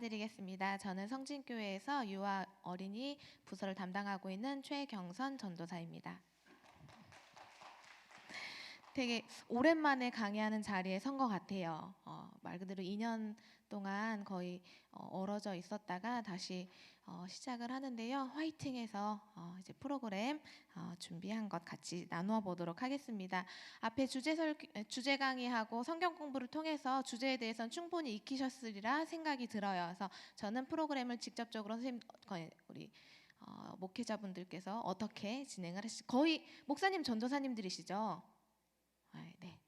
인사드리겠습니다. 저는 성진교회에서 유아 어린이 부서를 담당하고 있는 최경선 전도사입니다. 되게 오랜만에 강의하는 자리에 선 것 같아요. 말 그대로 2년 동안 거의 얼어져 있었다가 다시 시작을 하는데요. 화이팅해서 이제 프로그램 준비한 것 같이 나누어 보도록 하겠습니다. 앞에 주제 강의하고 성경 공부를 통해서 주제에 대해서는 충분히 익히셨으리라 생각이 들어요. 그래서 저는 프로그램을 직접적으로 우리 목회자분들께서 어떻게 진행을 거의 목사님 전도사님들이시죠? 네.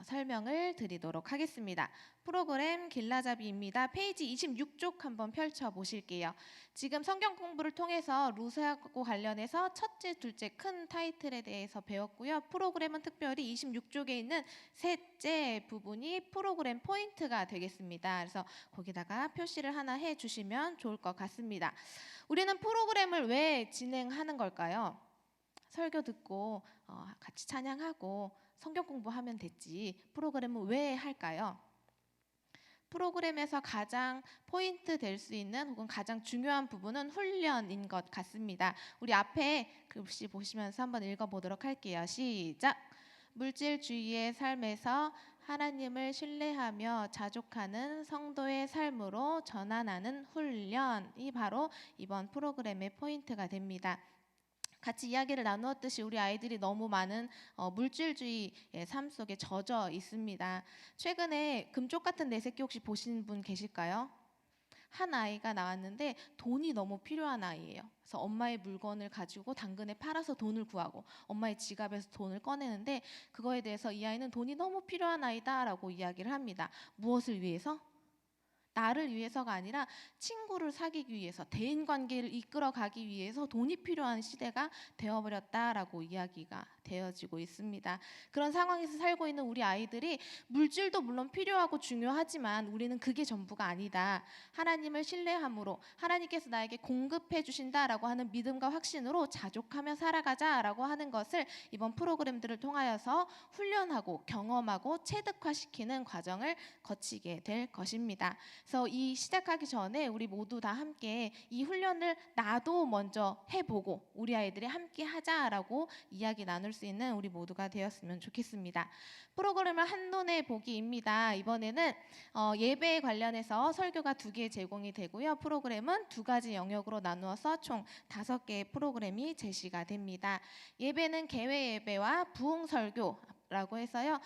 설명을 드리도록 하겠습니다. 프로그램 길라잡이입니다. 페이지 26쪽 한번 펼쳐 보실게요. 지금 성경 공부를 통해서 루스하고 관련해서 첫째, 둘째 큰 타이틀에 대해서 배웠고요. 프로그램은 특별히 26쪽에 있는 셋째 부분이 프로그램 포인트가 되겠습니다. 그래서 거기다가 표시를 하나 해주시면 좋을 것 같습니다. 우리는 프로그램을 왜 진행하는 걸까요? 설교 듣고 같이 찬양하고 성경 공부하면 됐지 프로그램은 왜 할까요? 프로그램에서 가장 포인트 될 수 있는 혹은 가장 중요한 부분은 훈련인 것 같습니다. 우리 앞에 글씨 보시면서 한번 읽어보도록 할게요. 시작! 물질주의의 삶에서 하나님을 신뢰하며 자족하는 성도의 삶으로 전환하는 훈련이 바로 이번 프로그램의 포인트가 됩니다. 같이 이야기를 나누었듯이 우리 아이들이 너무 많은 물질주의의 삶 속에 젖어 있습니다. 최근에 금쪽 같은 내 새끼 혹시 보신 분 계실까요? 한 아이가 나왔는데 돈이 너무 필요한 아이예요. 그래서 엄마의 물건을 가지고 당근에 팔아서 돈을 구하고 엄마의 지갑에서 돈을 꺼내는데 그거에 대해서 이 아이는 돈이 너무 필요한 아이다라고 이야기를 합니다. 무엇을 위해서? 나를 위해서가 아니라 친구를 사귀기 위해서, 대인관계를 이끌어가기 위해서 돈이 필요한 시대가 되어버렸다라고 이야기가 되어지고 있습니다. 그런 상황에서 살고 있는 우리 아이들이 물질도 물론 필요하고 중요하지만 우리는 그게 전부가 아니다. 하나님을 신뢰함으로 하나님께서 나에게 공급해 주신다라고 하는 믿음과 확신으로 자족하며 살아가자라고 하는 것을 이번 프로그램들을 통하여서 훈련하고 경험하고 체득화시키는 과정을 거치게 될 것입니다. 그래서 이 시작하기 전에 우리 모두 다 함께 이 훈련을 나도 먼저 해보고 우리 아이들이 함께 하자라고 이야기 나눌 수 있는 우리 모두가 되었으면 좋겠습니다. 프로그램을 한눈에 보기입니다. 이번에는 예배에 관련해서 설교가 2개 제공이 되고요. 프로그램은 2가지 영역으로 나누어서 총 5개의 프로그램이 제시가 됩니다. 예배는 개회 예배와 부흥 설교라고 해서요.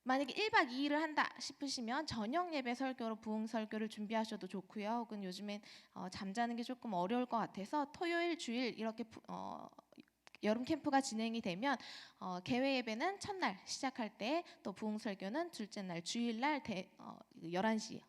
만약에 1박 2일을 한다 싶으시면 저녁 예배 설교로 부흥 설교를 준비하셔도 좋고요. 혹은 요즘엔 잠자는 게 조금 어려울 것 같아서 토요일, 주일 이렇게 여름 캠프가 진행이 되면 개회 예배는 첫날 시작할 때 또 부흥 설교는 둘째 날 주일날 11시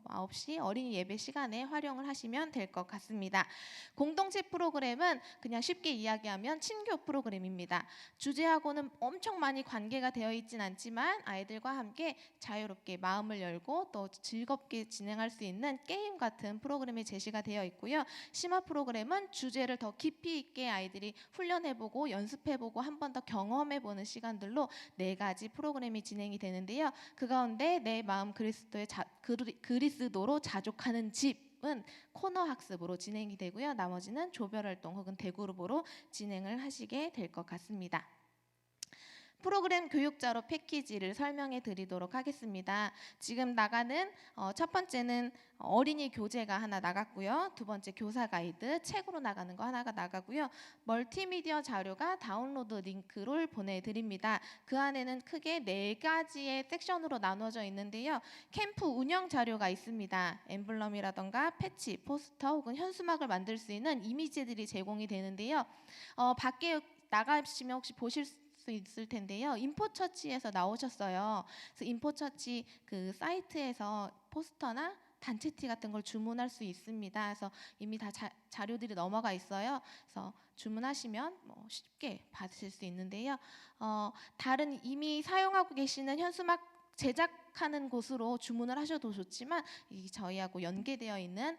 9시 어린이 예배 시간에 활용을 하시면 될 것 같습니다. 공동체 프로그램은 그냥 쉽게 이야기하면 친교 프로그램입니다. 주제하고는 엄청 많이 관계가 되어 있진 않지만 아이들과 함께 자유롭게 마음을 열고 또 즐겁게 진행할 수 있는 게임 같은 프로그램이 제시가 되어 있고요. 심화 프로그램은 주제를 더 깊이 있게 아이들이 훈련해보고 연습해보고 한 번 더 경험해보는 시간들로 4가지 프로그램이 진행이 되는데요. 그 가운데 내 마음 그리스도로 자족하는 집은 코너 학습으로 진행이 되고요. 나머지는 조별 활동 혹은 대그룹으로 진행을 하시게 될 것 같습니다. 프로그램 교육자료 패키지를 설명해 드리도록 하겠습니다. 지금 나가는 첫 번째는 어린이 교재가 하나 나갔고요. 2번째 교사 가이드, 책으로 나가는 거 하나가 나가고요. 멀티미디어 자료가 다운로드 링크를 보내드립니다. 그 안에는 크게 4가지의 섹션으로 나누어져 있는데요. 캠프 운영 자료가 있습니다. 엠블럼이라던가 패치, 포스터 혹은 현수막을 만들 수 있는 이미지들이 제공이 되는데요. 밖에 나가시면 혹시 보실 수 있을 텐데요. 인포처치에서 나오셨어요. 그래서 인포처치 그 사이트에서 포스터나 단체티 같은 걸 주문할 수 있습니다. 그래서 이미 다 자료들이 넘어가 있어요. 그래서 주문하시면 쉽게 받으실 수 있는데요. 다른 이미 사용하고 계시는 현수막 제작하는 곳으로 주문을 하셔도 좋지만 저희하고 연계되어 있는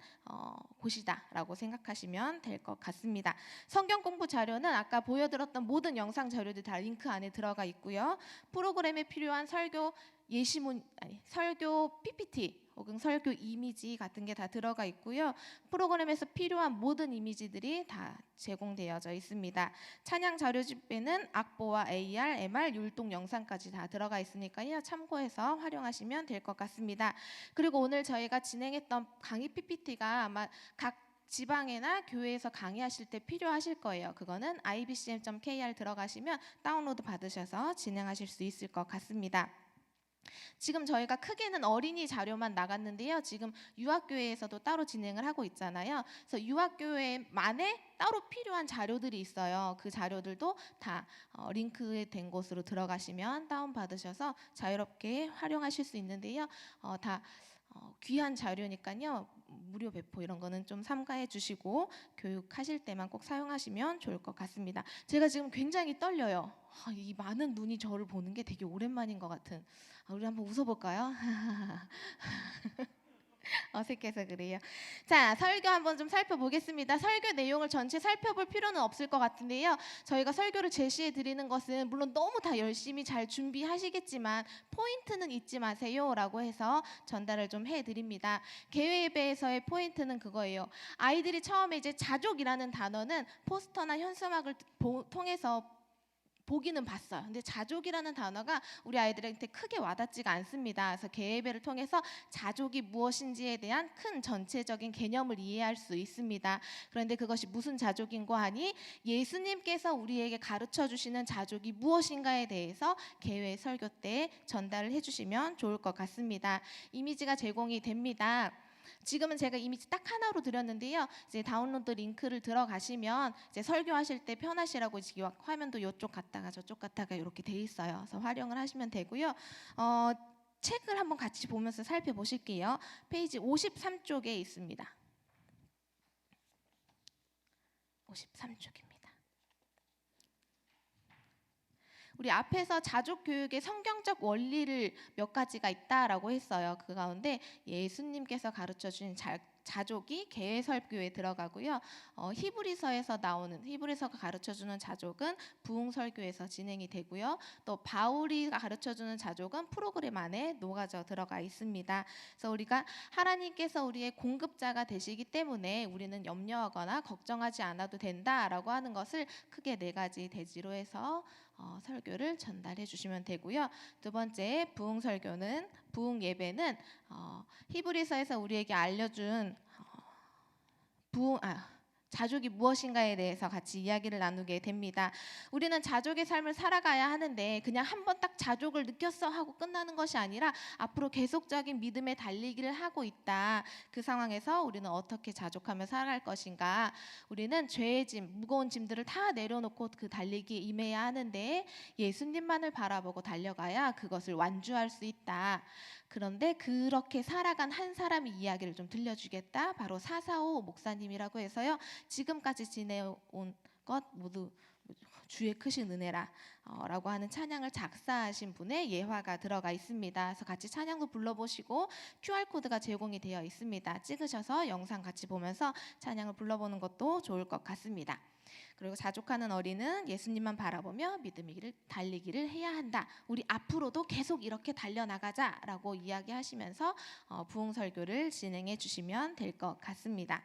곳이다라고 생각하시면 될 것 같습니다. 성경 공부 자료는 아까 보여드렸던 모든 영상 자료들 다 링크 안에 들어가 있고요. 프로그램에 필요한 설교 PPT 혹은 설교 이미지 같은 게 다 들어가 있고요. 프로그램에서 필요한 모든 이미지들이 다 제공되어져 있습니다. 찬양 자료집에는 악보와 AR, MR, 율동 영상까지 다 들어가 있으니까요. 참고해서 활용하시면 될 것 같습니다. 그리고 오늘 저희가 진행했던 강의 PPT가 아마 각 지방이나 교회에서 강의하실 때 필요하실 거예요. 그거는 ibcm.kr 들어가시면 다운로드 받으셔서 진행하실 수 있을 것 같습니다. 지금 저희가 크게는 어린이 자료만 나갔는데요. 지금 유아교회에서도 따로 진행을 하고 있잖아요. 그래서 유아교회만의 따로 필요한 자료들이 있어요. 그 자료들도 다 링크된 곳으로 들어가시면 다운받으셔서 자유롭게 활용하실 수 있는데요. 다 귀한 자료니까요. 무료 배포 이런 거는 좀 삼가해 주시고 교육하실 때만 꼭 사용하시면 좋을 것 같습니다. 제가 지금 굉장히 떨려요. 이 많은 눈이 저를 보는 게 되게 오랜만인 것 같은. 우리 한번 웃어볼까요? 어색해서 그래요. 자, 설교 한번 좀 살펴보겠습니다. 설교 내용을 전체 살펴볼 필요는 없을 것 같은데요. 저희가 설교를 제시해 드리는 것은 물론 너무 다 열심히 잘 준비하시겠지만 포인트는 잊지 마세요 라고 해서 전달을 좀 해드립니다. 개회 예배에서의 포인트는 그거예요. 아이들이 처음에 이제 자족이라는 단어는 포스터나 현수막을 통해서 보기는 봤어요. 근데 자족이라는 단어가 우리 아이들한테 크게 와닿지가 않습니다. 그래서 개예배를 통해서 자족이 무엇인지에 대한 큰 전체적인 개념을 이해할 수 있습니다. 그런데 그것이 무슨 자족인고 하니 예수님께서 우리에게 가르쳐 주시는 자족이 무엇인가에 대해서 개회 설교 때 전달을 해주시면 좋을 것 같습니다. 이미지가 제공이 됩니다. 지금은 제가 이미지 딱 하나로 드렸는데요. 이제 다운로드 링크를 들어가시면 이제 설교하실 때 편하시라고 지금 화면도 이쪽 갔다가 저쪽 갔다가 이렇게 돼 있어요. 그래서 활용을 하시면 되고요. 책을 한번 같이 보면서 살펴보실게요. 페이지 53쪽에 있습니다. 53쪽입니다. 우리 앞에서 자족 교육의 성경적 원리를 몇 가지가 있다라고 했어요. 그 가운데 예수님께서 가르쳐 주신 자족이 개회 설교에 들어가고요. 히브리서에서 나오는 히브리서가 가르쳐주는 자족은 부흥 설교에서 진행이 되고요. 또 바울이 가르쳐주는 자족은 프로그램 안에 녹아져 들어가 있습니다. 그래서 우리가 하나님께서 우리의 공급자가 되시기 때문에 우리는 염려하거나 걱정하지 않아도 된다라고 하는 것을 크게 네 가지 대지로 해서 설교를 전달해 주시면 되고요. 두 번째 부흥 예배는 히브리서에서 우리에게 알려준 자족이 무엇인가에 대해서 같이 이야기를 나누게 됩니다. 우리는 자족의 삶을 살아가야 하는데 그냥 한번 딱 자족을 느꼈어 하고 끝나는 것이 아니라 앞으로 계속적인 믿음의 달리기를 하고 있다. 그 상황에서 우리는 어떻게 자족하며 살아갈 것인가. 우리는 죄의 짐, 무거운 짐들을 다 내려놓고 그 달리기에 임해야 하는데 예수님만을 바라보고 달려가야 그것을 완주할 수 있다. 그런데 그렇게 살아간 한 사람의 이야기를 좀 들려주겠다. 바로 사사오 목사님이라고 해서요. 지금까지 지내온 것 모두 주의 크신 은혜라 라고 하는 찬양을 작사하신 분의 예화가 들어가 있습니다. 그래서 같이 찬양도 불러보시고 QR코드가 제공이 되어 있습니다. 찍으셔서 영상 같이 보면서 찬양을 불러보는 것도 좋을 것 같습니다. 그리고 자족하는 어린은 예수님만 바라보며 믿음의 달리기를 해야 한다. 우리 앞으로도 계속 이렇게 달려나가자라고 이야기하시면서 부흥 설교를 진행해 주시면 될 것 같습니다.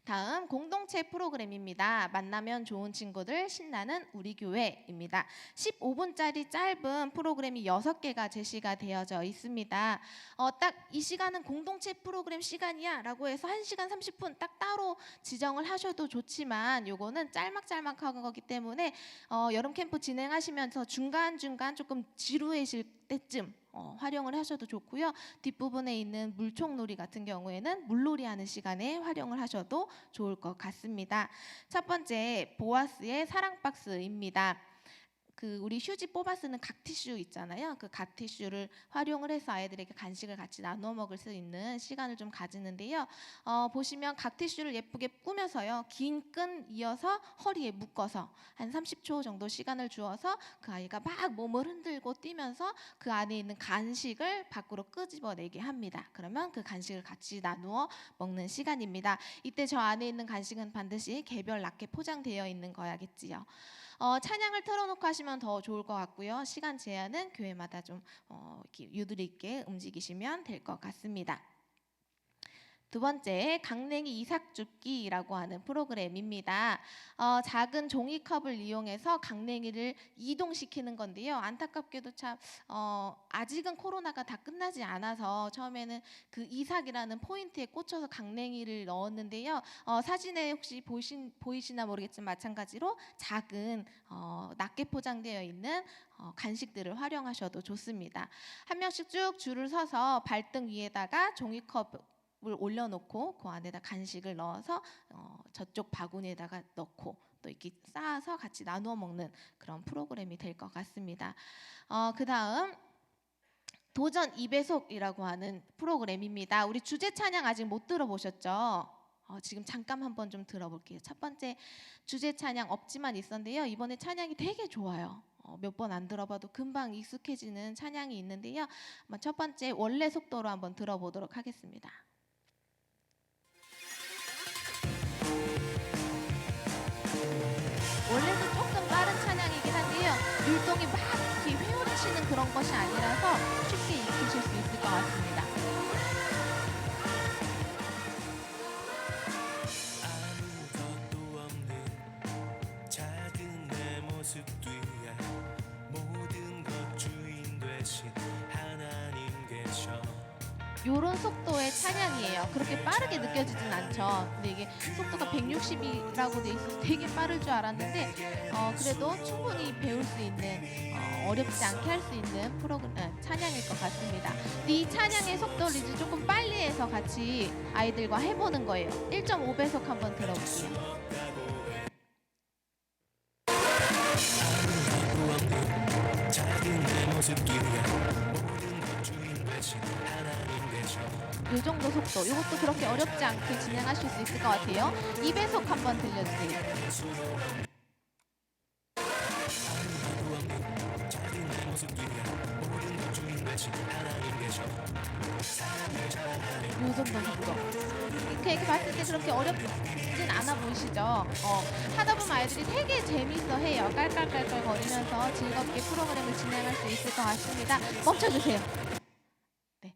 다음 공동체 프로그램입니다. 만나면 좋은 친구들 신나는 우리 교회입니다. 15분짜리 짧은 프로그램이 6개가 제시가 되어져 있습니다. 딱 이 시간은 공동체 프로그램 시간이야 라고 해서 1시간 30분 딱 따로 지정을 하셔도 좋지만 요거는 짤막짤막한 거기 때문에 여름 캠프 진행하시면서 중간중간 조금 지루해질 때쯤 활용을 하셔도 좋고요. 뒷부분에 있는 물총놀이 같은 경우에는 물놀이 하는 시간에 활용을 하셔도 좋을 것 같습니다. 첫 번째 보아스의 사랑박스입니다. 우리 휴지 뽑아 쓰는 각티슈 있잖아요. 그 각티슈를 활용을 해서 아이들에게 간식을 같이 나누어 먹을 수 있는 시간을 좀 가지는데요. 보시면 각티슈를 예쁘게 꾸며서요. 긴 끈 이어서 허리에 묶어서 한 30초 정도 시간을 주어서 그 아이가 막 몸을 흔들고 뛰면서 그 안에 있는 간식을 밖으로 끄집어내게 합니다. 그러면 그 간식을 같이 나누어 먹는 시간입니다. 이때 저 안에 있는 간식은 반드시 개별 낫게 포장되어 있는 거야겠지요. 찬양을 틀어놓고 하시면 더 좋을 것 같고요. 시간 제한은 교회마다 좀 이렇게 유도리 있게 움직이시면 될 것 같습니다. 두 번째, 강냉이 이삭줍기라고 하는 프로그램입니다. 작은 종이컵을 이용해서 강냉이를 이동시키는 건데요. 안타깝게도 참 아직은 코로나가 다 끝나지 않아서 처음에는 그 이삭이라는 포인트에 꽂혀서 강냉이를 넣었는데요. 사진에 혹시 보이시나 모르겠지만 마찬가지로 작은 낮게 포장되어 있는 간식들을 활용하셔도 좋습니다. 한 명씩 쭉 줄을 서서 발등 위에다가 종이컵을 올려놓고 그 안에다 간식을 넣어서 저쪽 바구니에다가 넣고 또 이렇게 쌓아서 같이 나누어 먹는 그런 프로그램이 될 것 같습니다. 그 다음 도전 2배속이라고 하는 프로그램입니다. 우리 주제 찬양 아직 못 들어보셨죠? 지금 잠깐 한번 좀 들어볼게요. 첫 번째 주제 찬양 없지만 있었는데요. 이번에 찬양이 되게 좋아요. 몇 번 안 들어봐도 금방 익숙해지는 찬양이 있는데요. 첫 번째 원래 속도로 한번 들어보도록 하겠습니다. 원래도 조금 빠른 찬양이긴 한데요. 율동이 막 이렇게 휘몰아치는 그런 것이 아니라서 쉽게 익히실 수 있을 것 같습니다. 아무것도 없는 작은 내 모습 뒤에 모든 것 주인 되신 하나님 계셔. 요런 속도의 찬양이에요. 그렇게 빠르게 느껴지진 않죠. 근데 이게 속도가 160이라고 돼 있어서 되게 빠를 줄 알았는데 그래도 충분히 배울 수 있는 어렵지 않게 할 수 있는 프로그램 찬양일 것 같습니다. 근데 이 찬양의 속도를 이제 조금 빨리 해서 같이 아이들과 해보는 거예요. 1.5배속 한번 들어볼게요. 작은 내 모습 뒤에 모든 것 주인 되신 하나님 계셔. 요 정도 속도, 이것도 그렇게 어렵지 않게 진행하실 수 있을 것 같아요. 2배속 한번 들려주세요. 작은 내 모습 뒤에 모든 것 주인 되신 하나님 계셔. 요 정도 속도. 이렇게 봤을 때 그렇게 어렵진 않아 보이시죠? 하다 보면 아이들이 되게 재밌어 해요. 깔깔깔깔 거리면서 즐겁게 프로그램을 진행할 수 있을 것 같습니다. 멈춰주세요. 네.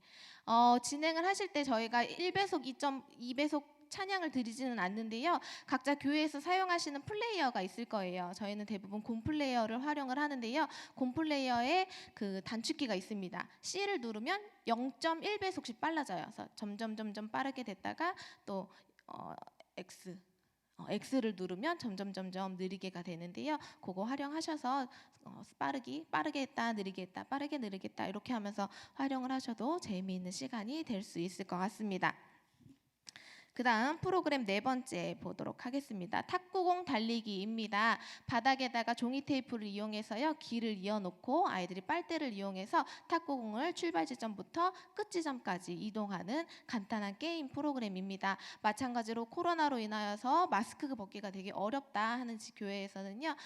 진행을 하실 때 저희가 1배속, 2.2배속 찬양을 드리지는 않는데요. 각자 교회에서 사용하시는 플레이어가 있을 거예요. 저희는 대부분 곰 플레이어를 활용을 하는데요. 곰 플레이어에 그 단축키가 있습니다. C를 누르면 0.1배속씩 빨라져요. 그래서 점점 빠르게 됐다가 또 X를 누르면 점점 느리게가 되는데요. 그거 활용하셔서 빠르게 했다, 느리게 했다, 빠르게 느리게 했다 이렇게 하면서 활용을 하셔도 재미있는 시간이 될 수 있을 것 같습니다. 그 다음 프로그램 네 번째 보도록 하겠습니다. 탁구공 달리기입니다. 바닥에다가 종이 테이프를 이용해서요. 길을 이어놓고 아이들이 빨대를 이용해서 탁구공을 출발 지점부터 끝 지점까지 이동하는 간단한 게임 프로그램입니다. 마찬가지로 코로나로 인하여서 마스크 벗기가 되게 어렵다 하는 교회에서는요.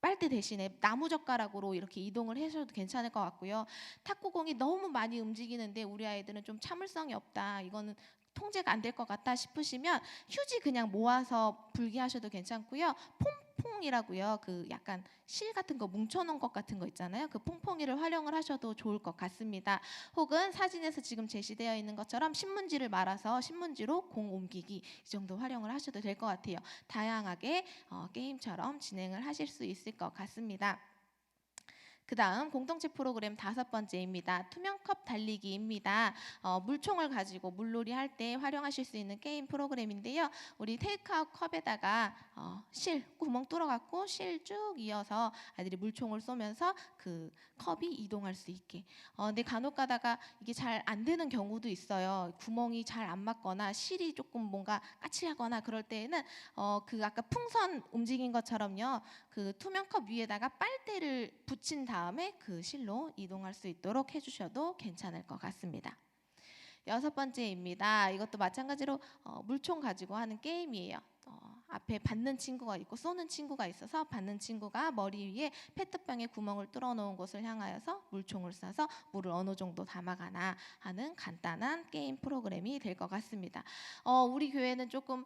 빨대 대신에 나무젓가락으로 이렇게 이동을 하셔도 괜찮을 것 같고요. 탁구공이 너무 많이 움직이는데 우리 아이들은 좀 참을성이 없다. 이거는 통제가 안 될 것 같다 싶으시면 휴지 그냥 모아서 불게 하셔도 괜찮고요. 퐁퐁이라고요. 그 약간 실 같은 거 뭉쳐놓은 것 같은 거 있잖아요. 그 퐁퐁이를 활용을 하셔도 좋을 것 같습니다. 혹은 사진에서 지금 제시되어 있는 것처럼 신문지를 말아서 신문지로 공 옮기기 이 정도 활용을 하셔도 될 것 같아요. 다양하게 게임처럼 진행을 하실 수 있을 것 같습니다. 그 다음 공동체 프로그램 다섯 번째입니다. 투명컵 달리기입니다. 물총을 가지고 물놀이 할 때 활용하실 수 있는 게임 프로그램인데요. 우리 테이크아웃 컵에다가 실 구멍 뚫어갖고 실 쭉 이어서 아이들이 물총을 쏘면서 그 컵이 이동할 수 있게. 근데 간혹 가다가 이게 잘 안 되는 경우도 있어요. 구멍이 잘 안 맞거나 실이 조금 뭔가 까칠하거나 그럴 때에는 그 아까 풍선 움직인 것처럼요. 그 투명컵 위에다가 빨대를 붙인 다음에 그 실로 이동할 수 있도록 해주셔도 괜찮을 것 같습니다. 여섯 번째입니다. 이것도 마찬가지로 물총 가지고 하는 게임이에요. 앞에 받는 친구가 있고 쏘는 친구가 있어서 받는 친구가 머리 위에 페트병에 구멍을 뚫어 놓은 곳을 향하여서 물총을 쏴서 물을 어느 정도 담아가나 하는 간단한 게임 프로그램이 될 것 같습니다. 우리 교회는 조금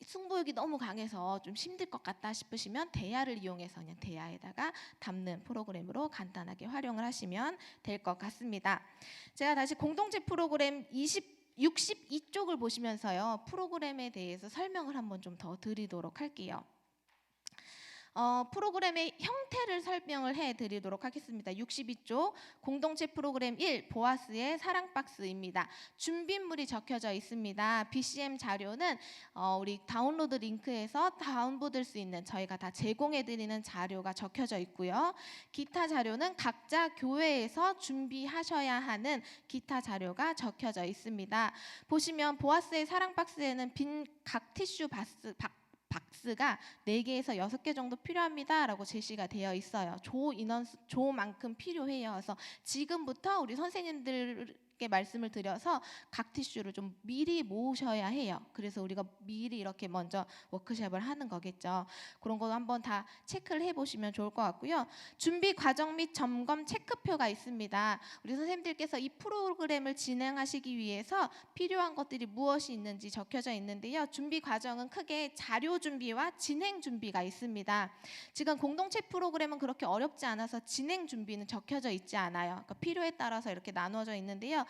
승부욕이 너무 강해서 좀 힘들 것 같다 싶으시면 대야를 이용해서 그냥 대야에다가 담는 프로그램으로 간단하게 활용을 하시면 될 것 같습니다. 제가 다시 공동체 프로그램 62쪽을 보시면서요, 프로그램에 대해서 설명을 한번 좀 더 드리도록 할게요. 프로그램의 형태를 설명을 해드리도록 하겠습니다. 62쪽 공동체 프로그램 1 보아스의 사랑 박스입니다. 준비물이 적혀져 있습니다. BCM 자료는 우리 다운로드 링크에서 다운받을 수 있는 저희가 다 제공해드리는 자료가 적혀져 있고요. 기타 자료는 각자 교회에서 준비하셔야 하는 기타 자료가 적혀져 있습니다. 보시면 보아스의 사랑 박스에는 빈 각 티슈 박스가 4개에서 6개 정도 필요합니다 라고 제시가 되어 있어요. 조만큼 필요해요. 그래서 지금부터 우리 선생님들께 말씀을 드려서 각 티슈를 좀 미리 모으셔야 해요. 그래서 우리가 미리 이렇게 먼저 워크숍을 하는 거겠죠. 그런 거 한번 다 체크를 해보시면 좋을 것 같고요. 준비 과정 및 점검 체크표가 있습니다. 우리 선생님들께서 이 프로그램을 진행하시기 위해서 필요한 것들이 무엇이 있는지 적혀져 있는데요. 준비 과정은 크게 자료 준비와 진행 준비가 있습니다. 지금 공동체 프로그램은 그렇게 어렵지 않아서 진행 준비는 적혀져 있지 않아요. 그러니까 필요에 따라서 이렇게 나누어져 있는데요.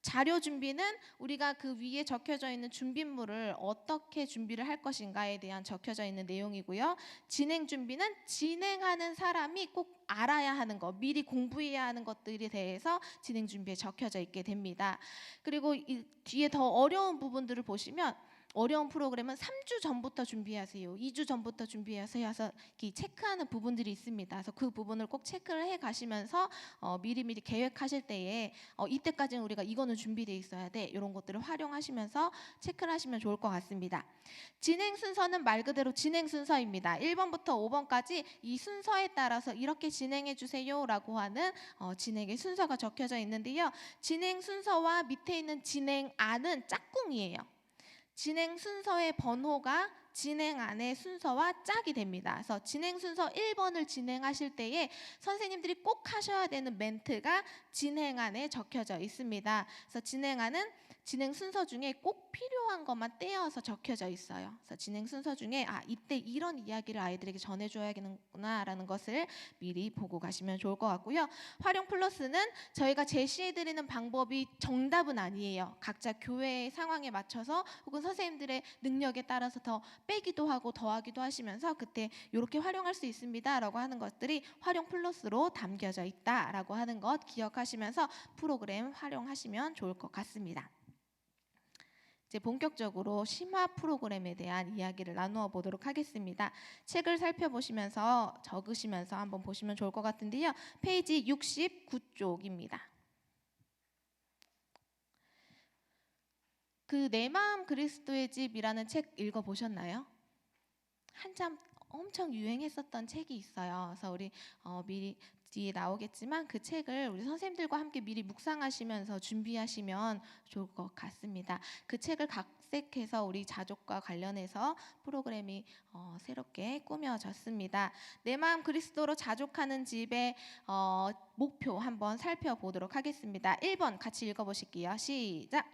자료 준비는 우리가 그 위에 적혀져 있는 준비물을 어떻게 준비를 할 것인가에 대한 적혀져 있는 내용이고요. 진행 준비는 진행하는 사람이 꼭 알아야 하는 것, 미리 공부해야 하는 것들에 대해서 진행 준비에 적혀져 있게 됩니다. 그리고 이 뒤에 더 어려운 부분들을 보시면 어려운 프로그램은 3주 전부터 준비하세요. 2주 전부터 준비하세요. 해서 체크하는 부분들이 있습니다. 그래서 그 부분을 꼭 체크를 해 가시면서 미리미리 계획하실 때에 이때까지는 우리가 이거는 준비되어 있어야 돼. 이런 것들을 활용하시면서 체크를 하시면 좋을 것 같습니다. 진행 순서는 말 그대로 진행 순서입니다. 1번부터 5번까지 이 순서에 따라서 이렇게 진행해 주세요 라고 하는 진행의 순서가 적혀져 있는데요. 진행 순서와 밑에 있는 진행안은 짝꿍이에요. 진행 순서의 번호가 진행안의 순서와 짝이 됩니다. 그래서 진행 순서 1번을 진행하실 때에 선생님들이 꼭 하셔야 되는 멘트가 진행안에 적혀져 있습니다. 그래서 진행안은 진행 순서 중에 꼭 필요한 것만 떼어서 적혀져 있어요. 그래서 진행 순서 중에 이때 이런 이야기를 아이들에게 전해줘야겠구나라는 것을 미리 보고 가시면 좋을 것 같고요. 활용 플러스는 저희가 제시해드리는 방법이 정답은 아니에요. 각자 교회의 상황에 맞춰서 혹은 선생님들의 능력에 따라서 더 빼기도 하고 더하기도 하시면서 그때 이렇게 활용할 수 있습니다 라고 하는 것들이 활용 플러스로 담겨져 있다라고 하는 것 기억하시면서 프로그램 활용하시면 좋을 것 같습니다. 이제 본격적으로 심화 프로그램에 대한 이야기를 나누어 보도록 하겠습니다. 책을 살펴보시면서 적으시면서 한번 보시면 좋을 것 같은데요. 페이지 69쪽입니다. 그 내 마음 그리스도의 집이라는 책 읽어보셨나요? 한참 엄청 유행했었던 책이 있어요. 그래서 우리 미리 뒤에 나오겠지만 그 책을 우리 선생님들과 함께 미리 묵상하시면서 준비하시면 좋을 것 같습니다. 그 책을 각색해서 우리 자족과 관련해서 프로그램이 새롭게 꾸며졌습니다. 내 마음 그리스도로 자족하는 집의 목표 한번 살펴보도록 하겠습니다. 1번 같이 읽어보실게요. 시작!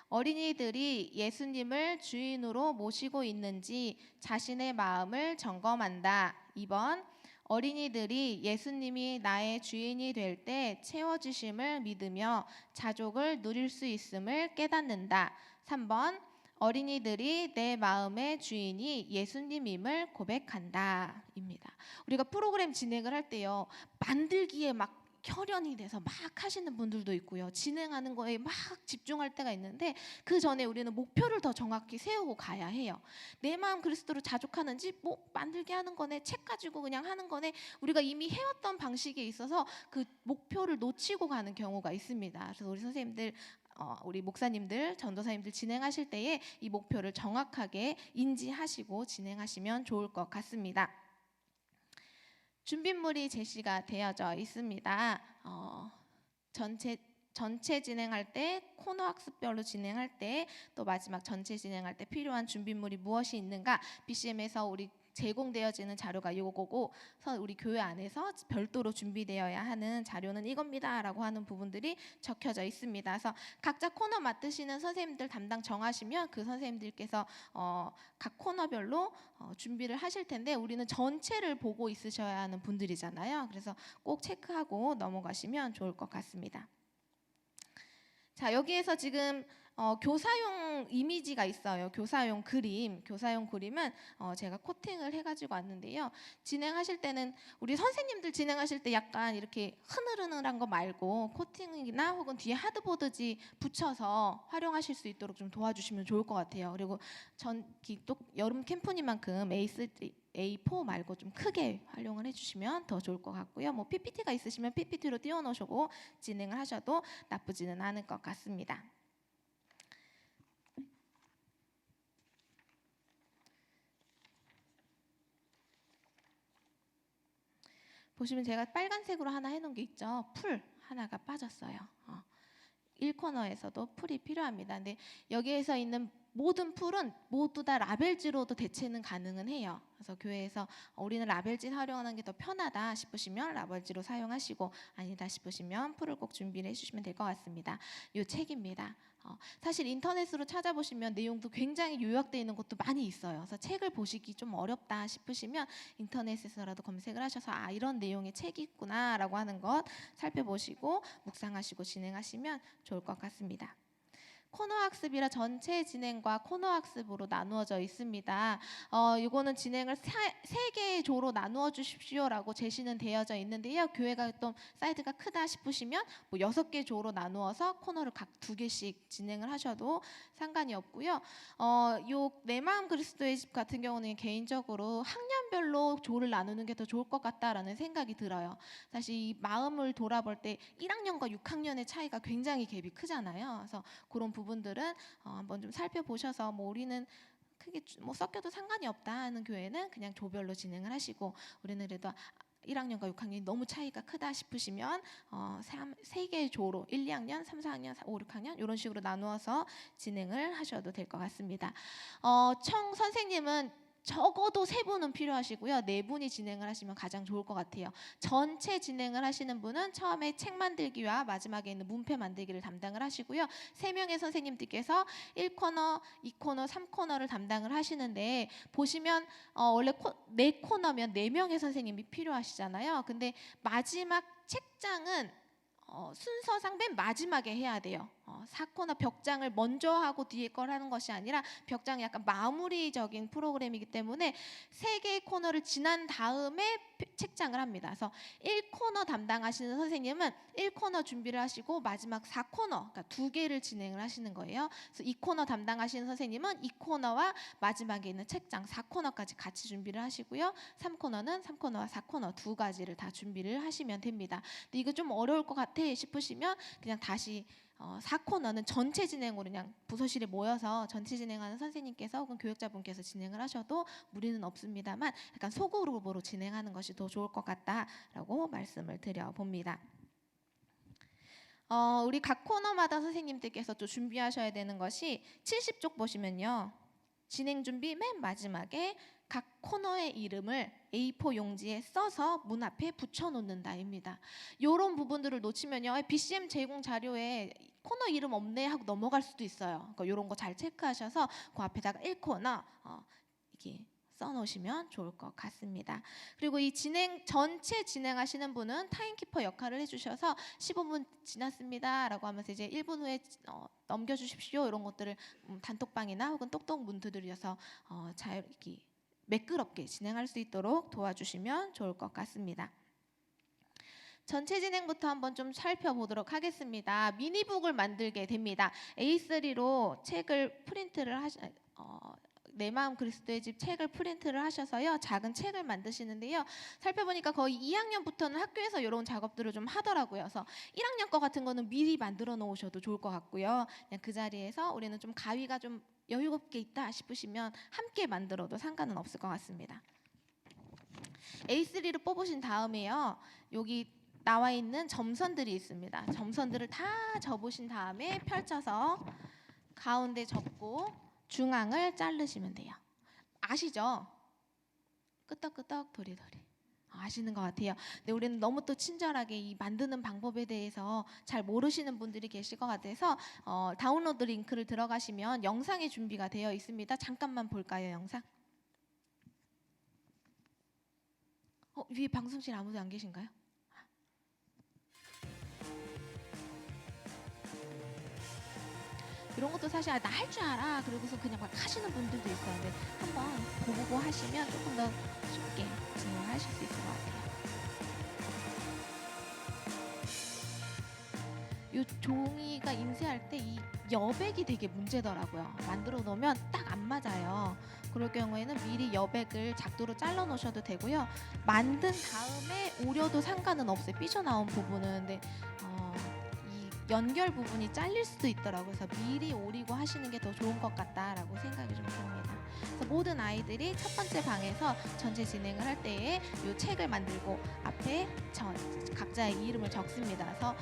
어린이들이 예수님을 주인으로 모시고 있는지 자신의 마음을 점검한다. 2번 어린이들이 예수님이 나의 주인이 될 때 채워주심을 믿으며 자족을 누릴 수 있음을 깨닫는다. 3번 어린이들이 내 마음의 주인이 예수님임을 고백한다. 입니다. 우리가 프로그램 진행을 할 때요, 만들기에 막 혈연이 돼서 막 하시는 분들도 있고요. 진행하는 거에 막 집중할 때가 있는데 그 전에 우리는 목표를 더 정확히 세우고 가야 해요. 내 마음 그리스도로 자족하는지 뭐 만들게 하는 거네, 책 가지고 그냥 하는 거네, 우리가 이미 해왔던 방식에 있어서 그 목표를 놓치고 가는 경우가 있습니다. 그래서 우리 선생님들 우리 목사님들, 전도사님들 진행하실 때에 이 목표를 정확하게 인지하시고 진행하시면 좋을 것 같습니다. 준비물이 제시가 되어져 있습니다. 전체 진행할 때, 코너 학습별로 진행할 때, 또 마지막 전체 진행할 때 필요한 준비물이 무엇이 있는가, BCM에서 우리 제공되어지는 자료가 요거고 우리 교회 안에서 별도로 준비되어야 하는 자료는 이겁니다라고 하는 부분들이 적혀져 있습니다. 그래서 각자 코너 맡으시는 선생님들 담당 정하시면 그 선생님들께서 각 코너별로 준비를 하실 텐데 우리는 전체를 보고 있으셔야 하는 분들이잖아요. 그래서 꼭 체크하고 넘어가시면 좋을 것 같습니다. 자, 여기에서 지금 교사용 이미지가 있어요. 교사용 그림. 교사용 그림은 제가 코팅을 해가지고 왔는데요. 진행하실 때는 우리 선생님들 진행하실 때 약간 이렇게 흐느흐느한 거 말고 코팅이나 혹은 뒤에 하드보드지 붙여서 활용하실 수 있도록 좀 도와주시면 좋을 것 같아요. 그리고 또 여름 캠프니만큼 A4 말고 좀 크게 활용을 해주시면 더 좋을 것 같고요. 뭐 PPT가 있으시면 PPT로 띄워놓으시고 진행을 하셔도 나쁘지는 않을 것 같습니다. 보시면 제가 빨간색으로 하나 해놓은 게 있죠. 풀 하나가 빠졌어요. 1코너에서도 풀이 필요합니다. 근데 여기에서 있는 모든 풀은 모두 다 라벨지로도 대체는 가능은 해요. 그래서 교회에서 우리는 라벨지 활용하는 게 더 편하다 싶으시면 라벨지로 사용하시고 아니다 싶으시면 풀을 꼭 준비를 해주시면 될 것 같습니다. 이 책입니다. 사실 인터넷으로 찾아보시면 내용도 굉장히 요약되어 있는 것도 많이 있어요. 그래서 책을 보시기 좀 어렵다 싶으시면 인터넷에서라도 검색을 하셔서 이런 내용의 책이 있구나라고 하는 것 살펴보시고 묵상하시고 진행하시면 좋을 것 같습니다. 코너 학습이라 전체 진행과 코너 학습으로 나누어져 있습니다. 이거는 진행을 세 개의 조로 나누어 주십시오라고 제시는 되어져 있는데요. 교회가 또 사이즈가 크다 싶으시면 뭐 6개 조로 나누어서 코너를 각 2개씩 진행을 하셔도 상관이 없고요. 요 내 마음 그리스도의 집 같은 경우는 개인적으로 학년별로 조를 나누는 게 더 좋을 것 같다라는 생각이 들어요. 사실 이 마음을 돌아볼 때 1학년과 6학년의 차이가 굉장히 갭이 크잖아요. 그래서 그런 부분들은 한번 좀 살펴보셔서 뭐 우리는 크게 뭐 섞여도 상관이 없다 하는 교회는 그냥 조별로 진행을 하시고 우리는 그래도 1학년과 6학년이 너무 차이가 크다 싶으시면 3개의 조로 1, 2학년, 3, 4학년, 5, 6학년 이런 식으로 나누어서 진행을 하셔도 될 것 같습니다. 청 선생님은 적어도 3분은 필요하시고요. 4분이 진행을 하시면 가장 좋을 것 같아요. 전체 진행을 하시는 분은 처음에 책 만들기와 마지막에 있는 문패 만들기를 담당을 하시고요. 3명의 선생님들께서 1코너, 2코너, 3코너를 담당을 하시는데 보시면 원래 4코너면 4명의 선생님이 필요하시잖아요. 근데 마지막 책장은 순서상 맨 마지막에 해야 돼요. 4코너 벽장을 먼저 하고 뒤에 걸 하는 것이 아니라 벽장이 약간 마무리적인 프로그램이기 때문에 3개의 코너를 지난 다음에 책장을 합니다. 그래서 1코너 담당하시는 선생님은 1코너 준비를 하시고 마지막 4코너, 그러니까 2개를 진행을 하시는 거예요. 그래서 2코너 담당하시는 선생님은 2코너와 마지막에 있는 책장 4코너까지 같이 준비를 하시고요. 3코너는 3코너와 4코너 2가지를 다 준비를 하시면 됩니다. 근데 이거 좀 어려울 것 같아 싶으시면 그냥 다시 4코너는 전체 진행으로 그냥 부서실에 모여서 전체 진행하는 선생님께서 혹은 교육자분께서 진행을 하셔도 무리는 없습니다만 약간 소그룹으로 진행하는 것이 더 좋을 것 같다라고 말씀을 드려봅니다. 우리 각 코너마다 선생님들께서 또 준비하셔야 되는 것이 70쪽 보시면요. 진행 준비 맨 마지막에 각 코너의 이름을 A4 용지에 써서 문 앞에 붙여놓는다입니다. 이런 부분들을 놓치면요, BCM 제공 자료에 코너 이름 없네 하고 넘어갈 수도 있어요. 그러니까 이런 거 잘 체크하셔서 그 앞에다가 1코너 이렇게 써놓으시면 좋을 것 같습니다. 그리고 이 전체 진행하시는 분은 타임키퍼 역할을 해주셔서 15분 지났습니다라고 하면서 이제 1분 후에 넘겨주십시오 이런 것들을 단톡방이나 혹은 똑똑 문트 들여서 이렇게 매끄럽게 진행할 수 있도록 도와주시면 좋을 것 같습니다. 전체 진행부터 한번 좀 살펴보도록 하겠습니다. 미니북을 만들게 됩니다. A3로 책을 프린트를 내 마음 그리스도의 집 책을 프린트를 하셔서요. 작은 책을 만드시는데요. 살펴보니까 거의 2학년부터는 학교에서 이런 작업들을 좀 하더라고요. 그래서 1학년 거 같은 거는 미리 만들어 놓으셔도 좋을 것 같고요. 그냥 그 자리에서 우리는 좀 가위가 좀 여유롭게 있다 싶으시면 함께 만들어도 상관은 없을 것 같습니다. A3를 뽑으신 다음에요. 여기 나와 있는 점선들이 있습니다. 점선들을 다 접으신 다음에 펼쳐서 가운데 접고 중앙을 자르시면 돼요. 아시죠? 끄떡끄떡 도리도리. 아시는 것 같아요. 근데 우리는 너무 또 친절하게 이 만드는 방법에 대해서 잘 모르시는 분들이 계실 것 같아서 다운로드 링크를 들어가시면 영상이 준비가 되어 있습니다. 잠깐만 볼까요, 영상? 위에 방송실 아무도 안 계신가요? 이런 것도 사실 나 할 줄 알아. 그러고서 그냥 막 하시는 분들도 있어요. 근데 한번 보고 하시면 조금 더 쉽게 진행을 하실 수 있을 것 같아요. 이 종이가 인쇄할 때 이 여백이 되게 문제더라고요. 만들어 놓으면 딱 안 맞아요. 그럴 경우에는 미리 여백을 작도로 잘라 놓으셔도 되고요. 만든 다음에 오려도 상관은 없어요. 삐져나온 부분은. 근데 이 연결 부분이 잘릴 수도 있더라고요. 그래서 미리 오리고 하시는 게 더 좋은 것 같다라고 생각이 좀 듭니다. 그래서 모든 아이들이 첫 번째 방에서 전체 진행을 할 때에 이 책을 만들고 앞에 각자의 이름을 적습니다. 그래서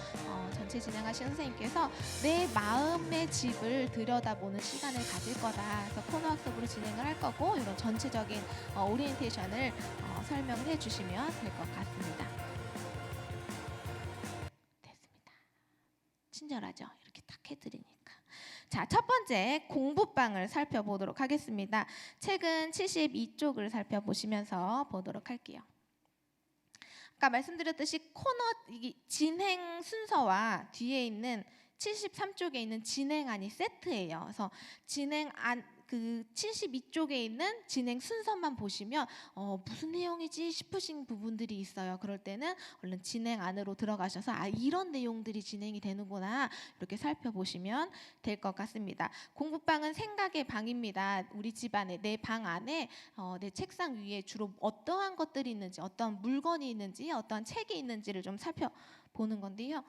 전체 진행하신 선생님께서 내 마음의 집을 들여다보는 시간을 가질 거다. 그래서 코너 학습으로 진행을 할 거고 이런 전체적인 오리엔테이션을 설명을 해주시면 될 것 같습니다. 됐습니다. 친절하죠? 이렇게 딱 해드리니까. 자, 첫 번째 공부방을 살펴보도록 하겠습니다. 책은 72쪽을 살펴보시면서 보도록 할게요. 아까 말씀드렸듯이 코너 진행 순서와 뒤에 있는 73쪽에 있는 진행안이 세트예요. 그래서 진행안 그 72쪽에 있는 진행 순서만 보시면 무슨 내용이지 싶으신 부분들이 있어요. 그럴 때는 얼른 진행 안으로 들어가셔서 이런 내용들이 진행이 되는구나 이렇게 살펴보시면 될 것 같습니다. 공부방은 생각의 방입니다. 우리 집안에 내 방 안에 내 책상 위에 주로 어떠한 것들이 있는지, 어떤 물건이 있는지, 어떤 책이 있는지를 좀 살펴보는 건데요.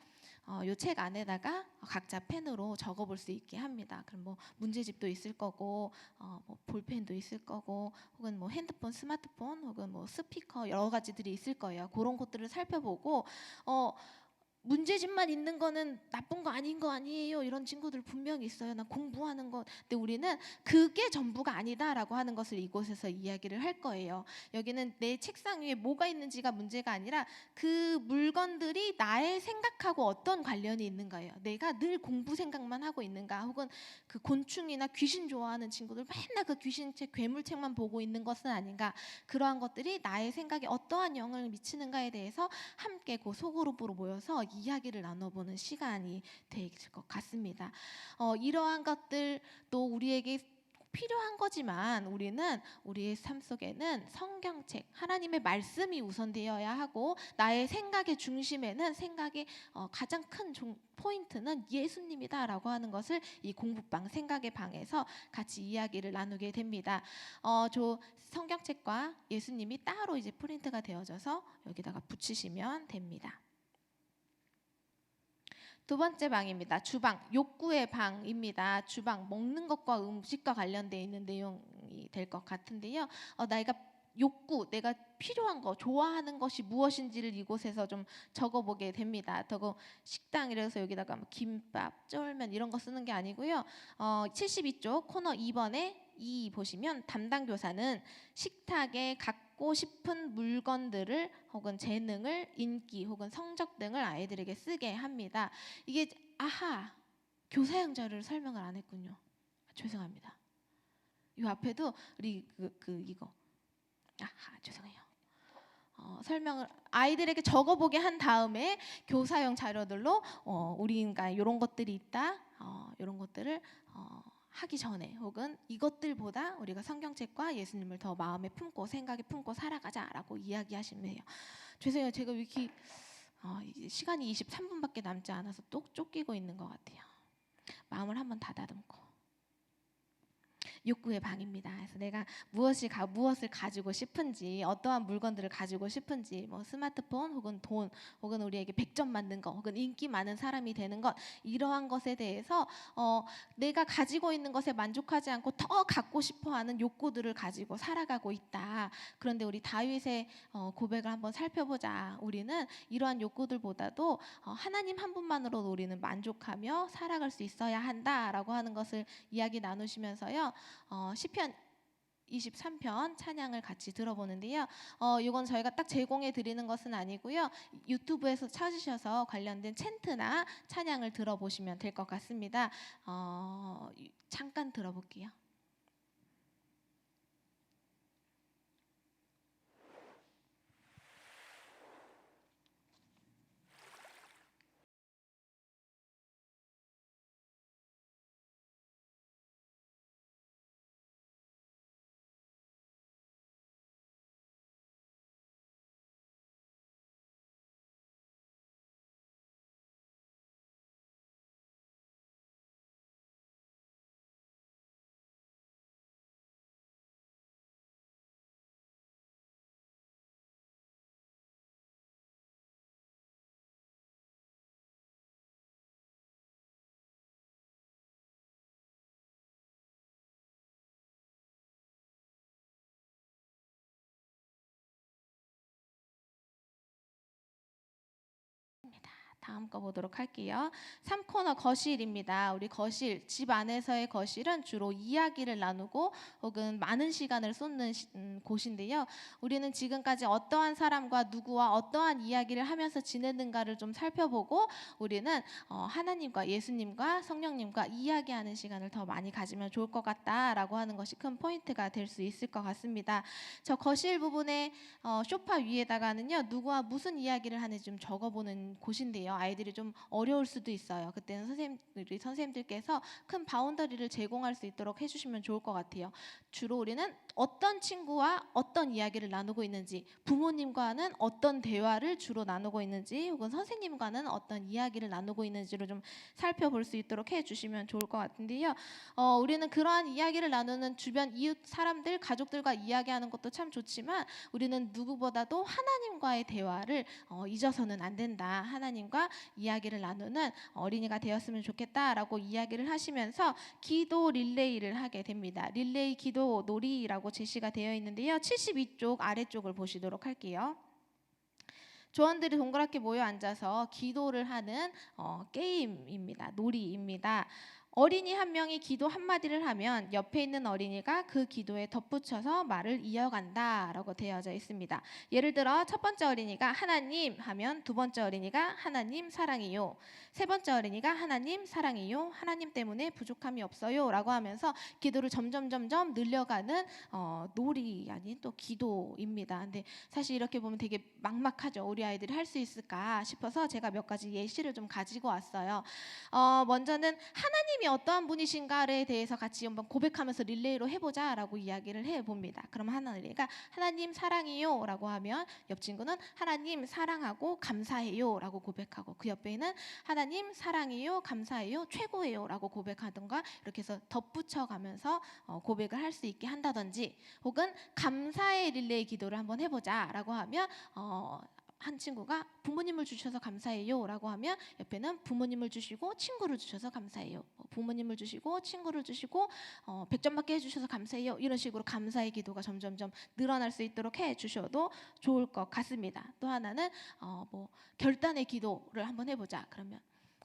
이 책 안에다가 각자 펜으로 적어볼 수 있게 합니다. 그럼 뭐 문제집도 있을 거고, 뭐 볼펜도 있을 거고, 혹은 뭐 핸드폰, 스마트폰, 혹은 뭐 스피커 여러 가지들이 있을 거예요. 그런 것들을 살펴보고 문제집만 있는 거는 나쁜 거 아닌 거 아니에요. 이런 친구들 분명히 있어요. 나 공부하는 거. 근데 우리는 그게 전부가 아니다라고 하는 것을 이곳에서 이야기를 할 거예요. 여기는 내 책상 위에 뭐가 있는지가 문제가 아니라 그 물건들이 나의 생각하고 어떤 관련이 있는 거예요. 내가 늘 공부 생각만 하고 있는가, 혹은 그 곤충이나 귀신 좋아하는 친구들 맨날 그 귀신책, 괴물책만 보고 있는 것은 아닌가. 그러한 것들이 나의 생각에 어떠한 영향을 미치는가에 대해서 함께 그 소그룹으로 모여서 이야기를 나눠보는 시간이 될 것 같습니다. 이러한 것들도 우리에게 필요한 거지만 우리는 우리의 삶 속에는 성경책, 하나님의 말씀이 우선되어야 하고 나의 생각의 중심에는 생각의 가장 큰 포인트는 예수님이다라고 하는 것을 이 공부방, 생각의 방에서 같이 이야기를 나누게 됩니다. 저 성경책과 예수님이 따로 이제 프린트가 되어져서 여기다가 붙이시면 됩니다. 두 번째 방입니다. 주방, 욕구의 방입니다. 주방, 먹는 것과 음식과 관련되어 있는 내용이 될 것 같은데요. 내가 필요한 거, 좋아하는 것이 무엇인지를 이곳에서 좀 적어보게 됩니다. 더구 식당이라서 여기다가 뭐 김밥, 쫄면 이런 거 쓰는 게 아니고요. 72쪽 코너 2번에 2 보시면 담당 교사는 식탁에 갖고 싶은 물건들을 혹은 재능을, 인기 혹은 성적 등을 아이들에게 쓰게 합니다. 이게 교사형 자료를 설명을 안 했군요. 죄송합니다. 이 앞에도 우리 이거 죄송해요. 설명을 아이들에게 적어보게 한 다음에 교사용 자료들로 우리가 이런 것들이 있다. 이런 것들을 하기 전에 혹은 이것들보다 우리가 성경책과 예수님을 더 마음에 품고 생각에 품고 살아가자라고 이야기하시면 돼요. 죄송해요. 제가 왜 이렇게 시간이 23분밖에 남지 않아서 또 쫓기고 있는 것 같아요. 마음을 한번 다다듬고. 욕구의 방입니다. 그래서 내가 무엇을 가지고 싶은지, 어떠한 물건들을 가지고 싶은지, 뭐 스마트폰 혹은 돈 혹은 우리에게 100점 맞는 것 혹은 인기 많은 사람이 되는 것, 이러한 것에 대해서 내가 가지고 있는 것에 만족하지 않고 더 갖고 싶어하는 욕구들을 가지고 살아가고 있다. 그런데 우리 다윗의 고백을 한번 살펴보자. 우리는 이러한 욕구들보다도 하나님 한 분만으로 우리는 만족하며 살아갈 수 있어야 한다라고 하는 것을 이야기 나누시면서요. 시편 23편 찬양을 같이 들어보는데요. 이건 저희가 딱 제공해 드리는 것은 아니고요. 유튜브에서 찾으셔서 관련된 챈트나 찬양을 들어보시면 될 것 같습니다. 잠깐 들어볼게요. 다음 거 보도록 할게요. 3코너 거실입니다. 우리 거실, 집 안에서의 거실은 주로 이야기를 나누고 혹은 많은 시간을 쏟는 곳인데요. 우리는 지금까지 어떠한 사람과 누구와 어떠한 이야기를 하면서 지내는가를 좀 살펴보고 우리는 하나님과 예수님과 성령님과 이야기하는 시간을 더 많이 가지면 좋을 것 같다라고 하는 것이 큰 포인트가 될 수 있을 것 같습니다. 저 거실 부분에 소파 위에다가는요, 누구와 무슨 이야기를 하는지 좀 적어보는 곳인데요. 아이들이 좀 어려울 수도 있어요. 그때는 선생님들께서 큰 바운더리를 제공할 수 있도록 해주시면 좋을 것 같아요. 주로 우리는 어떤 친구와 어떤 이야기를 나누고 있는지, 부모님과는 어떤 대화를 주로 나누고 있는지, 혹은 선생님과는 어떤 이야기를 나누고 있는지를 좀 살펴볼 수 있도록 해주시면 좋을 것 같은데요. 우리는 그러한 이야기를 나누는 주변 이웃 사람들, 가족들과 이야기하는 것도 참 좋지만 우리는 누구보다도 하나님과의 대화를 잊어서는 안 된다. 하나님과 이야기를 나누는 어린이가 되었으면 좋겠다라고 이야기를 하시면서 기도 릴레이를 하게 됩니다. 릴레이 기도 놀이라고 제시가 되어 있는데요. 72쪽 아래쪽을 보시도록 할게요. 조원들이 동그랗게 모여 앉아서 기도를 하는 게임입니다. 놀이입니다. 어린이 한 명이 기도 한마디를 하면 옆에 있는 어린이가 그 기도에 덧붙여서 말을 이어간다라고 되어져 있습니다. 예를 들어 첫 번째 어린이가 하나님 하면 두 번째 어린이가 하나님 사랑해요. 세 번째 어린이가 하나님 사랑해요. 하나님 때문에 부족함이 없어요 라고 하면서 기도를 점점 늘려가는 놀이 아닌 또 기도입니다. 근데 사실 이렇게 보면 되게 막막하죠. 우리 아이들이 할 수 있을까 싶어서 제가 몇 가지 예시를 좀 가지고 왔어요. 먼저는 하나님이 어떠한 분이신가에 대해서 같이 한번 고백하면서 릴레이로 해보자라고 이야기를 해봅니다. 그럼 하나님이가 하나님 사랑해요 라고 하면 옆 친구는 하나님 사랑하고 감사해요 라고 고백하고 그 옆에는 하나님 사랑해요 감사해요 최고예요 라고 고백하던가 이렇게 해서 덧붙여가면서 고백을 할 수 있게 한다든지 혹은 감사의 릴레이 기도를 한번 해보자 라고 하면 한 친구가 부모님을 주셔서 감사해요 라고 하면 옆에는 부모님을 주시고 친구를 주셔서 감사해요. 부모님을 주시고 친구를 주시고 100점 받게 해주셔서 감사해요. 이런 식으로 감사의 기도가 점점점 늘어날 수 있도록 해주셔도 좋을 것 같습니다. 또 하나는 결단의 기도를 한번 해보자. 그러면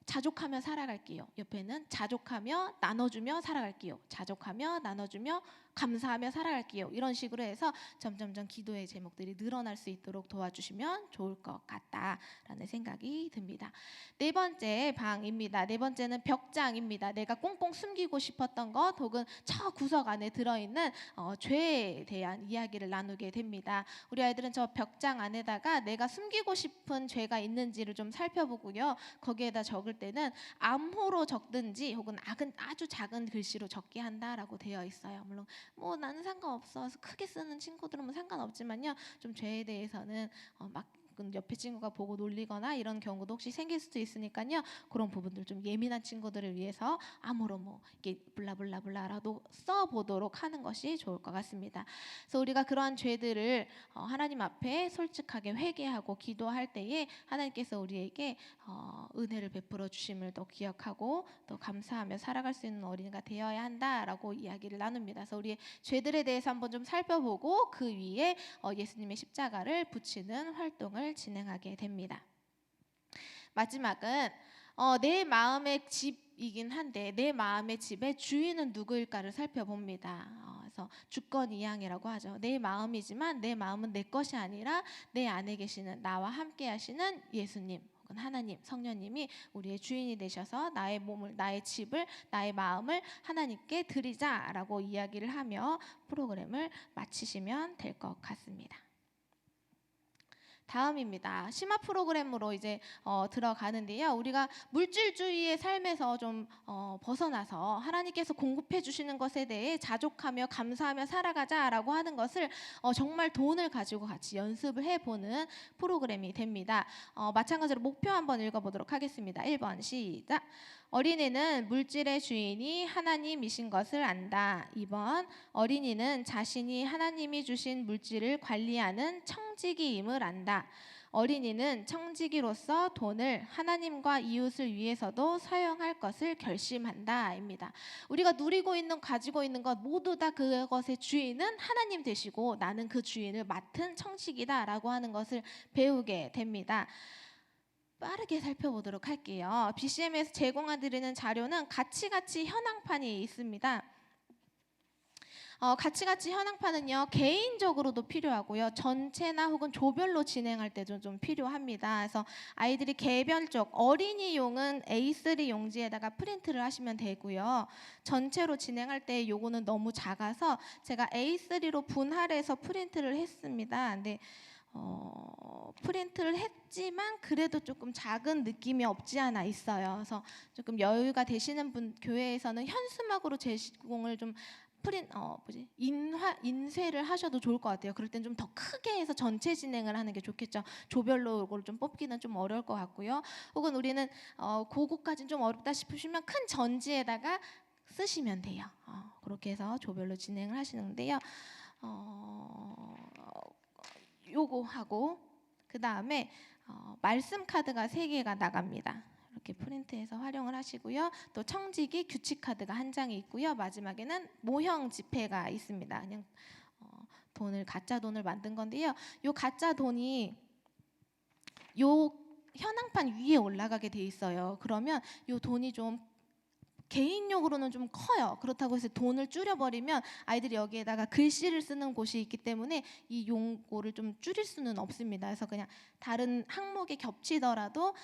자족하며 살아갈게요. 옆에는 자족하며 나눠주며 살아갈게요. 자족하며 나눠주며 감사하며 살아갈게요. 이런 식으로 해서 점점점 기도의 제목들이 늘어날 수 있도록 도와주시면 좋을 것 같다라는 생각이 듭니다. 네 번째 방입니다. 네 번째는 벽장입니다. 내가 꽁꽁 숨기고 싶었던 것 혹은 저 구석 안에 들어있는 죄에 대한 이야기를 나누게 됩니다. 우리 아이들은 저 벽장 안에다가 내가 숨기고 싶은 죄가 있는지를 좀 살펴보고요. 거기에다 적을 때는 암호로 적든지 혹은 아주 작은 글씨로 적게 한다라고 되어 있어요. 물론 나는 상관없어 크게 쓰는 친구들은 상관없지만요. 좀 죄에 대해서는 막 옆에 친구가 보고 놀리거나 이런 경우도 혹시 생길 수도 있으니까요. 그런 부분들 좀 예민한 친구들을 위해서 암호로 이렇게 블라블라블라라도 써보도록 하는 것이 좋을 것 같습니다. 그래서 우리가 그러한 죄들을 하나님 앞에 솔직하게 회개하고 기도할 때에 하나님께서 우리에게 은혜를 베풀어 주심을 또 기억하고 또 감사하며 살아갈 수 있는 어린이가 되어야 한다라고 이야기를 나눕니다. 그래서 우리의 죄들에 대해서 한번 좀 살펴보고 그 위에 예수님의 십자가를 붙이는 활동을 진행하게 됩니다. 마지막은 내 마음의 집 이긴 한데 내 마음의 집의 주인은 누구일까를 살펴봅니다. 그래서 주권이양이라고 하죠. 내 마음이지만 내 마음은 내 것이 아니라 내 안에 계시는 나와 함께 하시는 예수님 혹은 하나님, 성령님이 우리의 주인이 되셔서 나의 몸을, 나의 집을, 나의 마음을 하나님께 드리자라고 이야기를 하며 프로그램을 마치시면 될 것 같습니다. 다음입니다. 심화 프로그램으로 이제 들어가는데요. 우리가 물질주의의 삶에서 좀 벗어나서 하나님께서 공급해 주시는 것에 대해 자족하며 감사하며 살아가자라고 하는 것을 정말 돈을 가지고 같이 연습을 해보는 프로그램이 됩니다. 마찬가지로 목표 한번 읽어보도록 하겠습니다. 1번 시작. 어린이는 물질의 주인이 하나님이신 것을 안다. 2번 어린이는 자신이 하나님이 주신 물질을 관리하는 청지기임을 안다. 어린이는 청지기로서 돈을 하나님과 이웃을 위해서도 사용할 것을 결심한다입니다. 우리가 누리고 있는 가지고 있는 것 모두 다 그것의 주인은 하나님 되시고 나는 그 주인을 맡은 청지기다라고 하는 것을 배우게 됩니다. 빠르게 살펴보도록 할게요. BCM에서 제공해드리는 자료는 가치가치 현황판이 있습니다. 가치가치 현황판은요 개인적으로도 필요하고요 전체나 혹은 조별로 진행할 때도 좀 필요합니다. 그래서 아이들이 개별적 어린이용은 A3 용지에다가 프린트를 하시면 되고요. 전체로 진행할 때 요거는 너무 작아서 제가 A3로 분할해서 프린트를 했습니다. 근데 프린트를 했지만 그래도 조금 작은 느낌이 없지 않아 있어요. 그래서 조금 여유가 되시는 분 교회에서는 현수막으로 제공을 좀 인쇄를 하셔도 좋을 것 같아요. 그럴 땐 좀 더 크게 해서 전체 진행을 하는 게 좋겠죠. 조별로 이걸 좀 뽑기는 좀 어려울 것 같고요. 혹은 우리는 그거까지는 좀 어렵다 싶으시면 큰 전지에다가 쓰시면 돼요. 그렇게 해서 조별로 진행을 하시는데요. 요거 하고 그 다음에 말씀 카드가 3개가 나갑니다. 이렇게 프린트해서 활용을 하시고요. 또 청지기 규칙 카드가 한 장이 있고요. 마지막에는 모형 지폐가 있습니다. 그냥 가짜 돈을 만든 건데요. 요 가짜 돈이 요 현황판 위에 올라가게 돼 있어요. 그러면 요 돈이 좀 개인용으로는 좀 커요. 그렇다고 해서 돈을 줄여버리면 아이들이 여기에다가 글씨를 쓰는 곳이 있기 때문에 이 용고를 좀 줄일 수는 없습니다. 그래서 그냥 다른 항목이 겹치더라도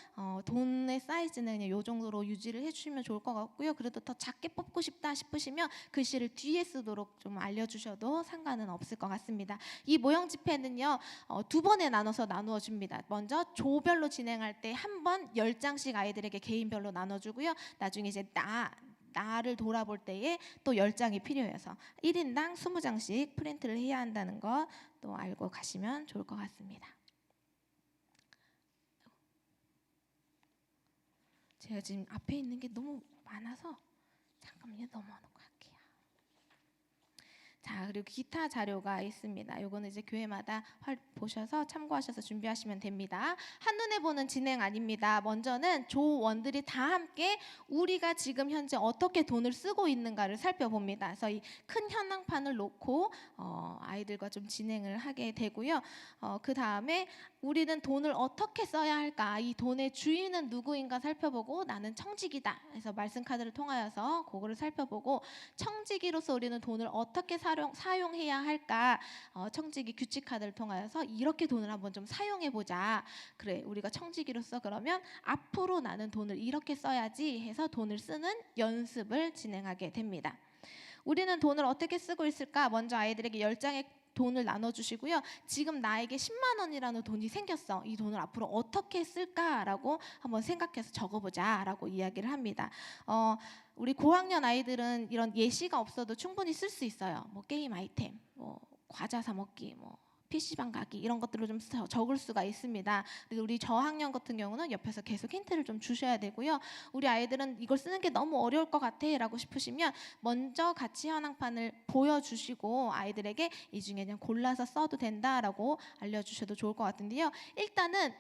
돈의 사이즈는 그냥 이 정도로 유지를 해주시면 좋을 것 같고요. 그래도 더 작게 뽑고 싶다 싶으시면 글씨를 뒤에 쓰도록 좀 알려주셔도 상관은 없을 것 같습니다. 이 모형 지폐는요 2번에 나눠서 나누어 줍니다. 먼저 조별로 진행할 때 한 번 10장씩 아이들에게 개인별로 나눠주고요. 나중에 이제 나를 돌아볼 때에 또 10장이 필요해서 1인당 20장씩 프린트를 해야 한다는 거 또 알고 가시면 좋을 것 같습니다. 제가 지금 앞에 있는 게 너무 많아서 잠깐만요. 넘어가는 거 할게요. 자, 그리고 기타 자료가 있습니다. 요거는 이제 교회마다 보셔서 참고하셔서 준비하시면 됩니다. 한눈에 보는 진행 아닙니다. 먼저는 조원들이 다 함께 우리가 지금 현재 어떻게 돈을 쓰고 있는가를 살펴봅니다. 그래서 이 큰 현황판을 놓고 아이들과 좀 진행을 하게 되고요. 그 다음에 우리는 돈을 어떻게 써야 할까? 이 돈의 주인은 누구인가 살펴보고 나는 청지기다. 그래서 말씀 카드를 통하여서 그거를 살펴보고 청지기로서 우리는 돈을 어떻게 사용해야 할까? 청지기 규칙 카드를 통하여서 이렇게 돈을 한번 좀 사용해 보자. 그래, 우리가 청지기로서 그러면 앞으로 나는 돈을 이렇게 써야지 해서 돈을 쓰는 연습을 진행하게 됩니다. 우리는 돈을 어떻게 쓰고 있을까? 먼저 아이들에게 10장의 돈을 나눠주시고요. 지금 나에게 10만 원이라는 돈이 생겼어. 이 돈을 앞으로 어떻게 쓸까라고 한번 생각해서 적어보자라고 이야기를 합니다. 우리 고학년 아이들은 이런 예시가 없어도 충분히 쓸 수 있어요. 뭐 게임 아이템, 뭐 과자 사 먹기, 뭐 PC방 가기 이런 것들을 좀 적을 수가 있습니다. 근데 우리 저학년 같은 경우는 옆에서 계속 힌트를 좀 주셔야 되고요. 우리 아이들은 이걸 쓰는 게 너무 어려울 것 같아 라고 싶으시면 먼저 가치 현황판을 보여주시고 아이들에게 이 중에 그냥 골라서 써도 된다라고 알려주셔도 좋을 것 같은데요. 일단은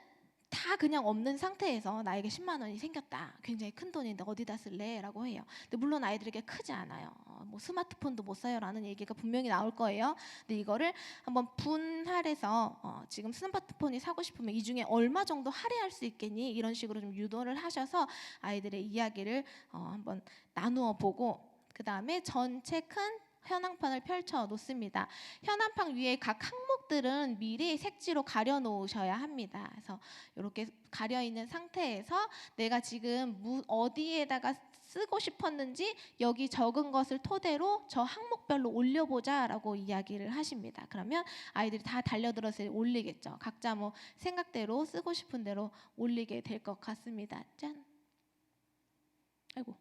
다 그냥 없는 상태에서 나에게 10만 원이 생겼다. 굉장히 큰 돈인데 어디다 쓸래? 라고 해요. 근데 물론 아이들에게 크지 않아요. 뭐 스마트폰도 못 사요라는 얘기가 분명히 나올 거예요. 근데 이거를 한번 분할해서 지금 스마트폰이 사고 싶으면 이 중에 얼마 정도 할애할 수 있겠니? 이런 식으로 좀 유도를 하셔서 아이들의 이야기를 한번 나누어 보고, 그 다음에 전체 큰 현황판을 펼쳐 놓습니다. 현황판 위에 각 항목들은 미리 색지로 가려 놓으셔야 합니다. 그래서 이렇게 가려 있는 상태에서 내가 지금 어디에다가 쓰고 싶었는지 여기 적은 것을 토대로 저 항목별로 올려보자라고 이야기를 하십니다. 그러면 아이들이 다 달려들어서 올리겠죠. 각자 뭐 생각대로 쓰고 싶은 대로 올리게 될 것 같습니다. 짠. 아이고.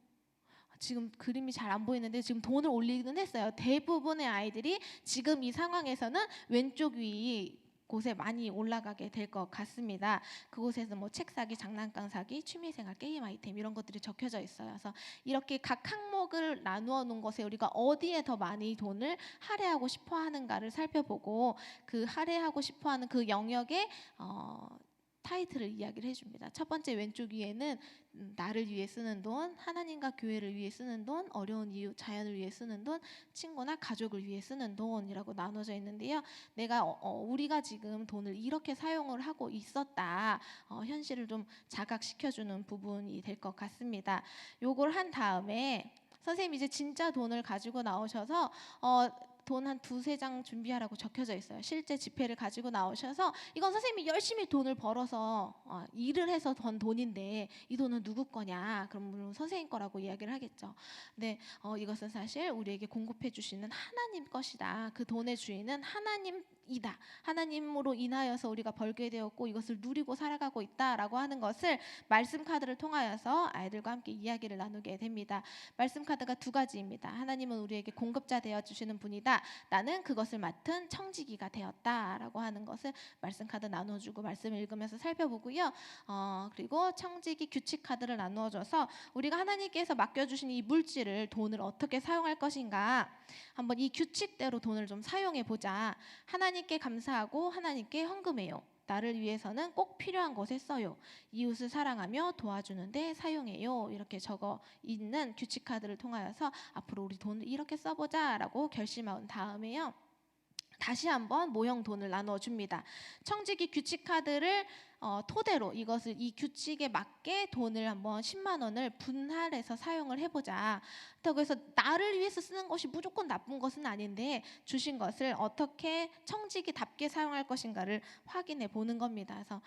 지금 그림이 잘 안 보이는데 지금 돈을 올리기는 했어요. 대부분의 아이들이 지금 이 상황에서는 왼쪽 위 곳에 많이 올라가게 될 것 같습니다. 그곳에서 뭐 책 사기, 장난감 사기, 취미생활, 게임 아이템 이런 것들이 적혀져 있어요. 그래서 이렇게 각 항목을 나누어 놓은 것에 우리가 어디에 더 많이 돈을 할애하고 싶어 하는가를 살펴보고, 그 할애하고 싶어 하는 그 영역에 타이틀을 이야기를 해줍니다. 첫 번째 왼쪽 위에는 나를 위해 쓰는 돈, 하나님과 교회를 위해 쓰는 돈, 어려운 이웃, 자연을 위해 쓰는 돈, 친구나 가족을 위해 쓰는 돈이라고 나눠져 있는데요. 내가 우리가 지금 돈을 이렇게 사용을 하고 있었다, 현실을 좀 자각시켜주는 부분이 될 것 같습니다. 요걸 한 다음에 선생님 이제 진짜 돈을 가지고 나오셔서 돈 한 두세 장 준비하라고 적혀져 있어요. 실제 지폐를 가지고 나오셔서 이건 선생님이 열심히 돈을 벌어서 일을 해서 번 돈인데 이 돈은 누구 거냐? 그럼 물론 선생님 거라고 이야기를 하겠죠. 근데 이것은 사실 우리에게 공급해 주시는 하나님 것이다. 그 돈의 주인은 하나님이다. 하나님으로 인하여서 우리가 벌게 되었고 이것을 누리고 살아가고 있다라고 하는 것을 말씀 카드를 통하여서 아이들과 함께 이야기를 나누게 됩니다. 말씀 카드가 두 가지입니다. 하나님은 우리에게 공급자 되어 주시는 분이다. 나는 그것을 맡은 청지기가 되었다라고 하는 것을 말씀 카드 나눠주고 말씀을 읽으면서 살펴보고요. 그리고 청지기 규칙 카드를 나누어줘서 우리가 하나님께서 맡겨주신 이 물질을, 돈을 어떻게 사용할 것인가 한번 이 규칙대로 돈을 좀 사용해 보자. 하나님께 감사하고 하나님께 헌금해요. 나를 위해서는 꼭 필요한 것에 써요. 이웃을 사랑하며 도와주는데 사용해요. 이렇게 적어 있는 규칙 카드를 통하여서 앞으로 우리 돈을 이렇게 써보자라고 결심한 다음에요. 다시 한번 모형 돈을 나눠 줍니다. 청지기 규칙 카드를 토대로 이것을 이 규칙에 맞게 돈을 한번 10만 원을 분할해서 사용을 해보자. 그래서 나를 위해서 쓰는 것이 무조건 나쁜 것은 아닌데 주신 것을 어떻게 청지기답게 사용할 것인가를 확인해 보는 겁니다. 그래서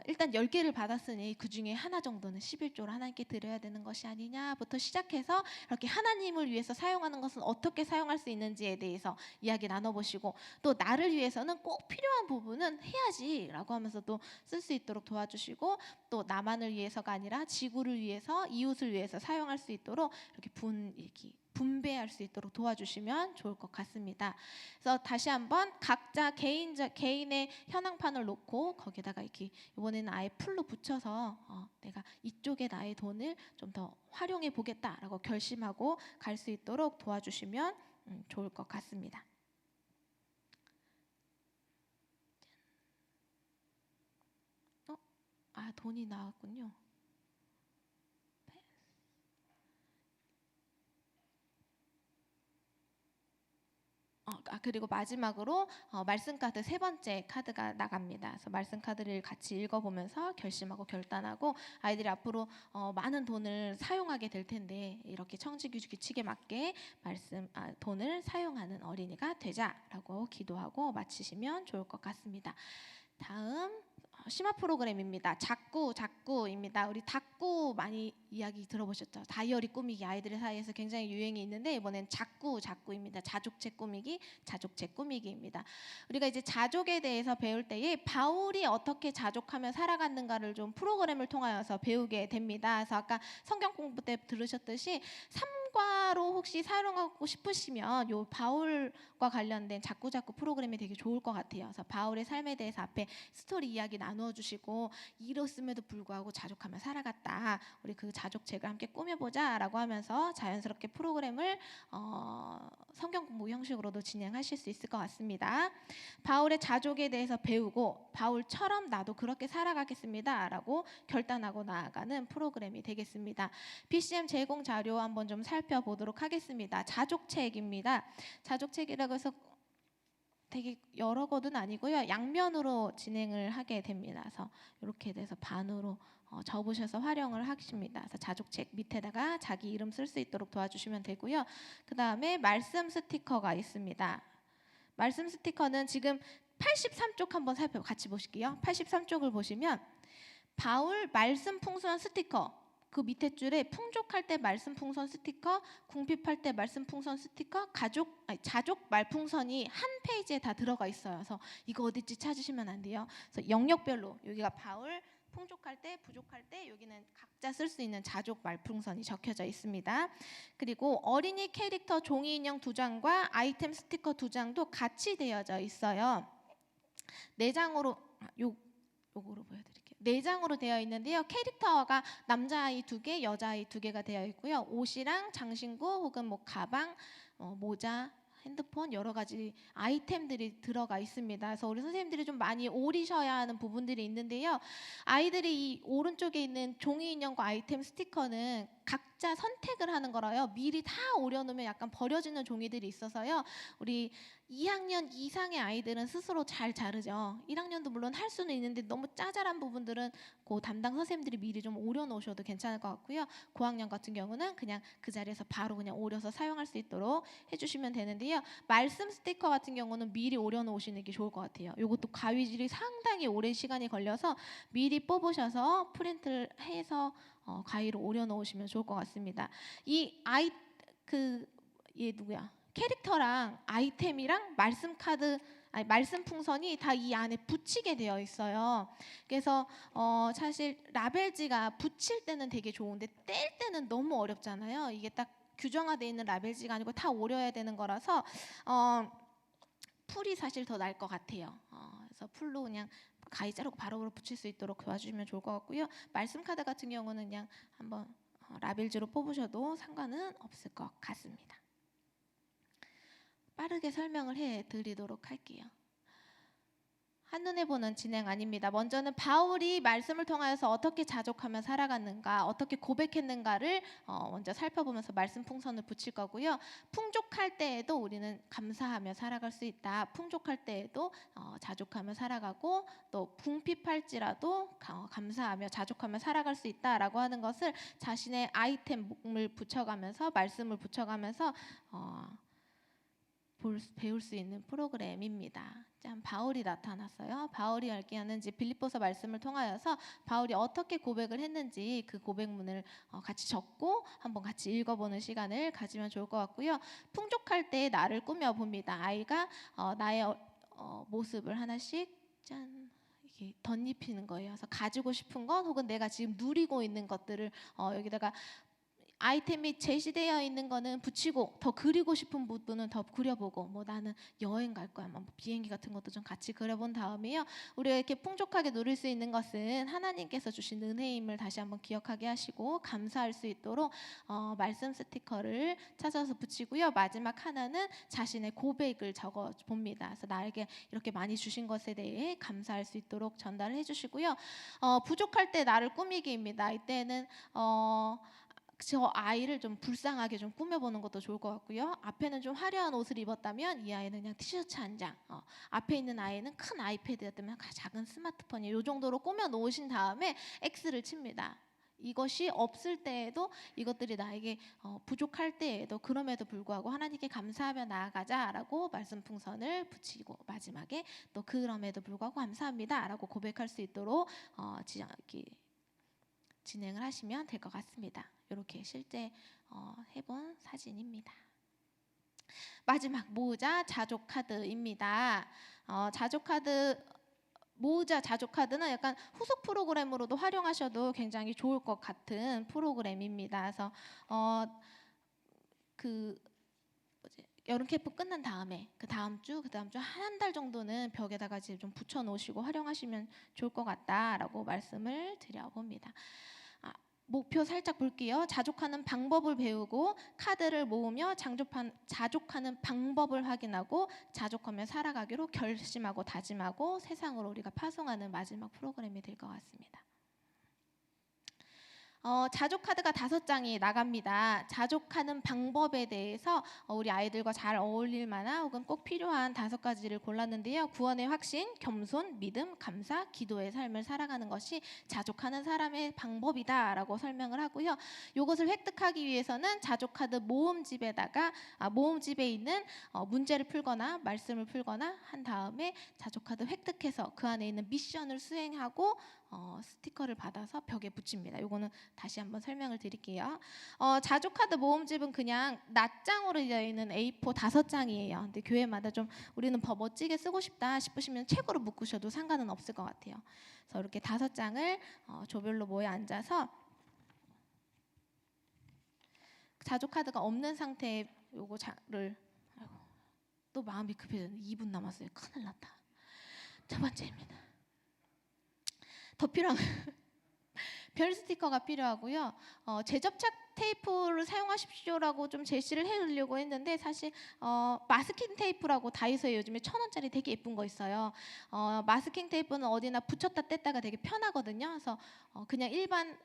일단 10개를 받았으니 그 중에 하나 정도는 11조를 하나님께 드려야 되는 것이 아니냐부터 시작해서 이렇게 하나님을 위해서 사용하는 것은 어떻게 사용할 수 있는지에 대해서 이야기 나눠보시고, 또 나를 위해서는 꼭 필요한 부분은 해야지라고 하면서 또 쓸 수 있도록 도와주시고, 또 나만을 위해서가 아니라 지구를 위해서, 이웃을 위해서 사용할 수 있도록 이렇게 분배할 수 있도록 도와주시면 좋을 것 같습니다. 그래서 다시 한번 각자 개인의 현황판을 놓고 거기다가 이렇게 이번에는 아예 풀로 붙여서 내가 이쪽에 나의 돈을 좀 더 활용해 보겠다라고 결심하고 갈 수 있도록 도와주시면 좋을 것 같습니다. 돈이 나왔군요. 그리고 마지막으로 말씀 카드 세 번째 카드가 나갑니다. 그래서 말씀 카드를 같이 읽어보면서 결심하고 결단하고, 아이들이 앞으로 많은 돈을 사용하게 될 텐데 이렇게 청지기 규칙에 맞게 돈을 사용하는 어린이가 되자라고 기도하고 마치시면 좋을 것 같습니다. 다음 심화 프로그램입니다. 작구입니다. 우리 닭구 많이 이야기 들어보셨죠? 다이어리 꾸미기 아이들 사이에서 굉장히 유행이 있는데 이번엔 작구입니다. 자족책 꾸미기입니다. 우리가 이제 자족에 대해서 배울 때에 바울이 어떻게 자족하며 살아갔는가를 좀 프로그램을 통하여서 배우게 됩니다. 그래서 아까 성경 공부 때 들으셨듯이 과로 혹시 사용하고 싶으시면 요 바울과 관련된 자꾸 프로그램이 되게 좋을 것 같아요. 그래서 바울의 삶에 대해서 앞에 스토리 이야기 나누어 주시고, 이뤘음에도 불구하고 자족하며 살아갔다. 우리 그 자족책을 함께 꾸며보자라고 하면서 자연스럽게 프로그램을 성경 공부 형식으로도 진행하실 수 있을 것 같습니다. 바울의 자족에 대해서 배우고 바울처럼 나도 그렇게 살아가겠습니다 라고 결단하고 나아가는 프로그램이 되겠습니다. PCM 제공 자료 한번 좀 살펴보도록 하겠습니다. 자족책입니다. 자족책이라고 해서 되게 여러 권은 아니고요. 양면으로 진행을 하게 됩니다. 그래서 이렇게 돼서 반으로 접으셔서 활용을 하십니다. 그래서 자족책 밑에다가 자기 이름 쓸 수 있도록 도와주시면 되고요. 그 다음에 말씀 스티커가 있습니다. 말씀 스티커는 지금 83쪽 한번 같이 보실게요. 83쪽을 보시면 바울 말씀 풍선 스티커, 그 밑에 줄에 풍족할 때 말씀 풍선 스티커, 궁핍할 때 말씀 풍선 스티커, 자족 말풍선이 한 페이지에 다 들어가 있어요. 그래서 이거 어디지 찾으시면 안 돼요. 그래서 영역별로 여기가 바울 풍족할 때, 부족할 때, 여기는 각자 쓸 수 있는 자족 말풍선이 적혀져 있습니다. 그리고 어린이 캐릭터 종이 인형 2장과 아이템 스티커 2장도 같이 되어져 있어요. 4장으로 요거로 보여드릴게요. 4장으로 되어 있는데요. 캐릭터가 남자아이 2개, 여자아이 2개가 되어 있고요. 옷이랑 장신구 혹은 뭐 가방, 모자, 핸드폰 여러 가지 아이템들이 들어가 있습니다. 그래서 우리 선생님들이 좀 많이 오리셔야 하는 부분들이 있는데요. 아이들이 이 오른쪽에 있는 종이 인형과 아이템 스티커는 각자 선택을 하는 거라요. 미리 다 오려놓으면 약간 버려지는 종이들이 있어서요. 우리 2학년 이상의 아이들은 스스로 잘 자르죠. 1학년도 물론 할 수는 있는데 너무 짜잘한 부분들은 그 담당 선생님들이 미리 좀 오려놓으셔도 괜찮을 것 같고요. 고학년 같은 경우는 그냥 그 자리에서 바로 그냥 오려서 사용할 수 있도록 해주시면 되는데요. 말씀 스티커 같은 경우는 미리 오려놓으시는 게 좋을 것 같아요. 이것도 가위질이 상당히 오랜 시간이 걸려서 미리 뽑으셔서 프린트를 해서 가위로 오려놓으시면 좋을 것 같습니다. 얘 누구야? 캐릭터랑 아이템이랑 말씀 카드, 말씀 풍선이 다 이 안에 붙이게 되어 있어요. 그래서 사실 라벨지가 붙일 때는 되게 좋은데 뗄 때는 너무 어렵잖아요. 이게 딱 규정화되어 있는 라벨지가 아니고 다 오려야 되는 거라서 풀이 사실 더 나을 것 같아요. 그래서 풀로 그냥 가위 자르고 바로 붙일 수 있도록 도와주시면 좋을 것 같고요. 말씀 카드 같은 경우는 그냥 한번 라벨지로 뽑으셔도 상관은 없을 것 같습니다. 빠르게 설명을 해드리도록 할게요. 한눈에 보는 진행 아닙니다. 먼저는 바울이 말씀을 통하여서 어떻게 자족하며 살아갔는가, 어떻게 고백했는가를 먼저 살펴보면서 말씀 풍선을 붙일 거고요. 풍족할 때에도 우리는 감사하며 살아갈 수 있다. 풍족할 때에도 자족하며 살아가고 또 궁핍할지라도 감사하며 자족하며 살아갈 수 있다라고 하는 것을 자신의 아이템을 붙여가면서 말씀을 붙여가면서 배울 수 있는 프로그램입니다. 참 바울이 나타났어요. 바울이 어떻게 하는지 빌립보서 말씀을 통하여서 바울이 어떻게 고백을 했는지 그 고백문을 같이 적고 한번 같이 읽어보는 시간을 가지면 좋을 것 같고요. 풍족할 때 나를 꾸며봅니다. 아이가 나의 모습을 하나씩 짠 이렇게 덧입히는 거예요. 그래서 가지고 싶은 것 혹은 내가 지금 누리고 있는 것들을 여기다가 아이템이 제시되어 있는 거는 붙이고 더 그리고 싶은 부분은 더 그려보고 뭐 나는 여행 갈 거야 뭐 비행기 같은 것도 좀 같이 그려본 다음에요. 우리가 이렇게 풍족하게 누릴 수 있는 것은 하나님께서 주신 은혜임을 다시 한번 기억하게 하시고 감사할 수 있도록 말씀 스티커를 찾아서 붙이고요. 마지막 하나는 자신의 고백을 적어 봅니다. 그래서 나에게 이렇게 많이 주신 것에 대해 감사할 수 있도록 전달을 해주시고요. 부족할 때 나를 꾸미기입니다. 이때는 저 아이를 좀 불쌍하게 좀 꾸며보는 것도 좋을 것 같고요. 앞에는 좀 화려한 옷을 입었다면 이 아이는 그냥 티셔츠 한 장, 앞에 있는 아이는 큰 아이패드였다면 작은 스마트폰이에요. 이 정도로 꾸며 놓으신 다음에 X를 칩니다. 이것이 없을 때에도 이것들이 나에게 부족할 때에도 그럼에도 불구하고 하나님께 감사하며 나아가자라고 말씀 풍선을 붙이고 마지막에 또 그럼에도 불구하고 감사합니다라고 고백할 수 있도록 진행을 하시면 될 것 같습니다. 이렇게 실제 해본 사진입니다. 마지막 모자 자족 카드입니다. 자족 카드 모자 자족 카드는 약간 후속 프로그램으로도 활용하셔도 굉장히 좋을 것 같은 프로그램입니다. 그래서 여름 캠프 끝난 다음에 그 다음 주 한 달 정도는 벽에다가 좀 붙여 놓으시고 활용하시면 좋을 것 같다라고 말씀을 드려봅니다. 목표 살짝 볼게요. 자족하는 방법을 배우고 카드를 모으며 자족하는 방법을 확인하고 자족하며 살아가기로 결심하고 다짐하고 세상으로 우리가 파송하는 마지막 프로그램이 될 것 같습니다. 자족 카드가 5장이 나갑니다. 자족하는 방법에 대해서 우리 아이들과 잘 어울릴 만한 혹은 꼭 필요한 5가지를 골랐는데요. 구원의 확신, 겸손, 믿음, 감사, 기도의 삶을 살아가는 것이 자족하는 사람의 방법이다라고 설명을 하고요. 이것을 획득하기 위해서는 자족 카드 모음집에 있는 문제를 풀거나 말씀을 풀거나 한 다음에 자족 카드 획득해서 그 안에 있는 미션을 수행하고 스티커를 받아서 벽에 붙입니다. 이거는 다시 한번 설명을 드릴게요. 자족 카드 모음집은 그냥 낱장으로 되어 있는 A4 5장이에요. 근데 교회마다 좀 우리는 더 멋지게 쓰고 싶다 싶으시면 책으로 묶으셔도 상관은 없을 것 같아요. 그래서 이렇게 5장을 조별로 모여 앉아서 자족 카드가 없는 상태의 요거를 또 마음이 급해졌네. 2분 남았어요. 큰일 났다. 첫 번째입니다. 더 필요한 별 스티커가 필요하고요. 재접착 테이프를 사용하십시오라고 좀 제시를 해드리려고 했는데 사실 마스킹 테이프라고 다이소에 요즘에 1,000원짜리 되게 예쁜 거 있어요. 마스킹 테이프는 어디나 붙였다 뗐다가 되게 편하거든요. 그래서 그냥 일반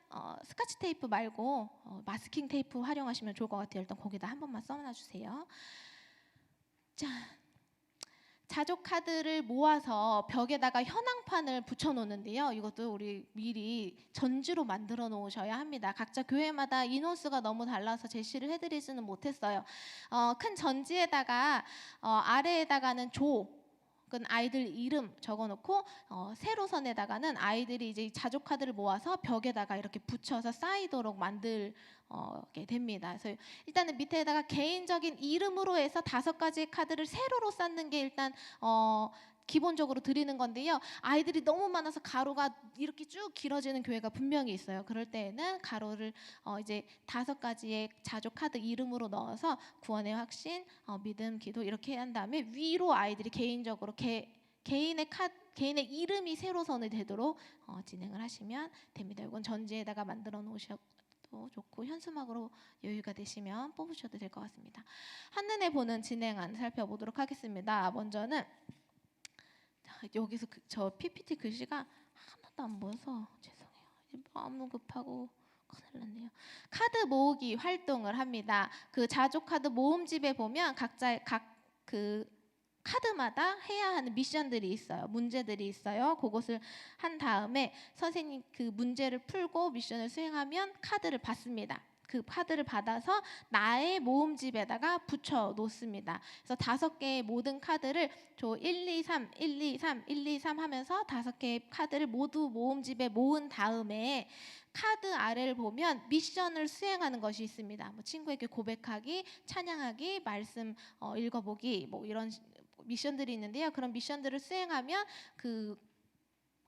스카치 테이프 말고 마스킹 테이프 활용하시면 좋을 것 같아요. 일단 거기다 한 번만 써놔주세요. 자. 자족 카드를 모아서 벽에다가 현황판을 붙여놓는데요. 이것도 우리 미리 전지로 만들어 놓으셔야 합니다. 각자 교회마다 인원수가 너무 달라서 제시를 해드리지는 못했어요. 큰 전지에다가 아래에다가는 아이들 이름 적어놓고 세로선에다가는 아이들이 이제 자족 카드를 모아서 벽에다가 이렇게 붙여서 쌓이도록 만들게 됩니다. 그래서 일단은 밑에다가 개인적인 이름으로 해서 5가지의 카드를 세로로 쌓는 게 일단 기본적으로 드리는 건데요. 아이들이 너무 많아서 가로가 이렇게 쭉 길어지는 교회가 분명히 있어요. 그럴 때에는 가로를 이제 5가지의 자족 카드 이름으로 넣어서 구원의 확신, 믿음, 기도 이렇게 한 다음에 위로 아이들이 개인적으로 개인의 이름이 세로선이 되도록 진행을 하시면 됩니다. 이건 전지에다가 만들어 놓으셔도 좋고 현수막으로 여유가 되시면 뽑으셔도 될 것 같습니다. 한눈에 보는 진행안 살펴보도록 하겠습니다. 먼저는 여기서 저 PPT 글씨가 하나도 안 보여서 죄송해요. 너무 급하고 큰일 났네요. 카드 모으기 활동을 합니다. 그 자족 카드 모음집에 보면 각 카드마다 해야 하는 미션들이 있어요. 문제들이 있어요. 그것을 한 다음에 선생님 그 문제를 풀고 미션을 수행하면 카드를 받습니다. 그 카드를 받아서 나의 모음집에다가 붙여 놓습니다. 그래서 5개의 모든 카드를 1, 2, 3, 1, 2, 3, 1, 2, 3 하면서 5개의 카드를 모두 모음집에 모은 다음에 카드 아래를 보면 미션을 수행하는 것이 있습니다. 뭐 친구에게 고백하기, 찬양하기, 말씀 읽어보기 뭐 이런 미션들이 있는데요. 그런 미션들을 수행하면 그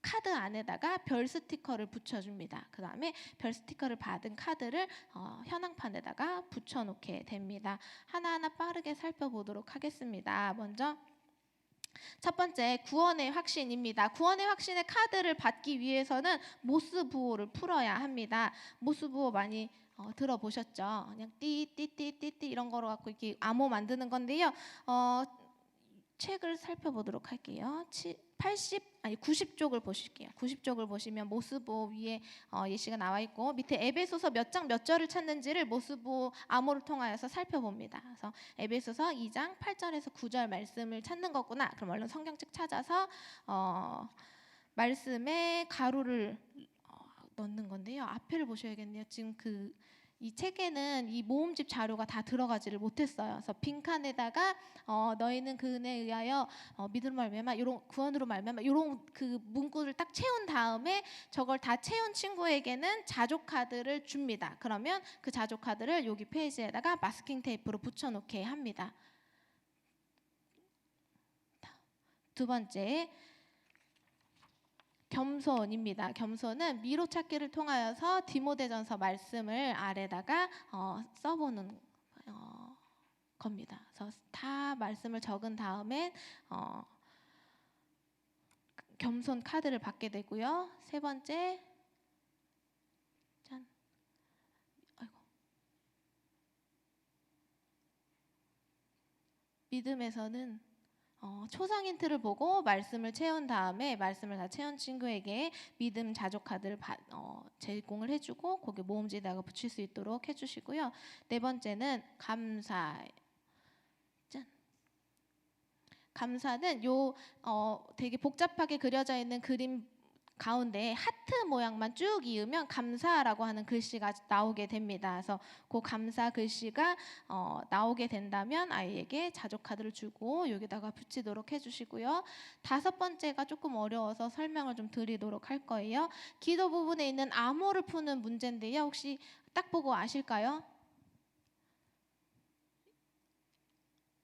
카드 안에다가 별 스티커를 붙여줍니다. 그 다음에 별 스티커를 받은 카드를 현황판에다가 붙여놓게 됩니다. 하나하나 빠르게 살펴보도록 하겠습니다. 먼저 첫 번째 구원의 확신입니다. 구원의 확신의 카드를 받기 위해서는 모스부호를 풀어야 합니다. 모스부호 많이 들어보셨죠? 그냥 띠띠띠띠띠 이런 거로 갖고 이렇게 암호 만드는 건데요. 책을 살펴보도록 할게요. 90쪽을 보실게요. 90쪽을 보시면 모스보 위에 예시가 나와 있고 밑에 에베소서 몇 장 몇 절을 찾는지를 모스보 암호를 통하여서 살펴봅니다. 그래서 에베소서 2장 8절에서 9절 말씀을 찾는 거구나. 그럼 얼른 성경책 찾아서 말씀에 가로를 넣는 건데요. 앞에를 보셔야겠네요. 지금 이 책에는 이 모음집 자료가 다 들어가지를 못했어요. 그래서 빈칸에다가 너희는 그 은혜에 의하여 믿음으로 말미암아 이런 구원으로 말미암아 이런 그 문구를 딱 채운 다음에 저걸 다 채운 친구에게는 자족 카드를 줍니다. 그러면 그 자족 카드를 여기 페이지에다가 마스킹 테이프로 붙여놓게 합니다. 두 번째. 겸손입니다. 겸손은 미로 찾기를 통하여서 디모데전서 말씀을 아래다가 써보는 겁니다. 그래서 다 말씀을 적은 다음에 겸손 카드를 받게 되고요. 세 번째, 짠. 믿음에서는 초성 힌트를 보고 말씀을 채운 다음에 말씀을 다 채운 친구에게 믿음 자조 카드를 제공을 해주고 거기에 모음지에다가 붙일 수 있도록 해주시고요. 네 번째는 감사. 짠. 감사는 되게 복잡하게 그려져 있는 그림 가운데 하트 모양만 쭉 이으면 감사라고 하는 글씨가 나오게 됩니다. 그래서 그 감사 글씨가 나오게 된다면 아이에게 자조 카드를 주고 여기다가 붙이도록 해주시고요. 다섯 번째가 조금 어려워서 설명을 좀 드리도록 할 거예요. 기도 부분에 있는 암호를 푸는 문제인데요. 혹시 딱 보고 아실까요?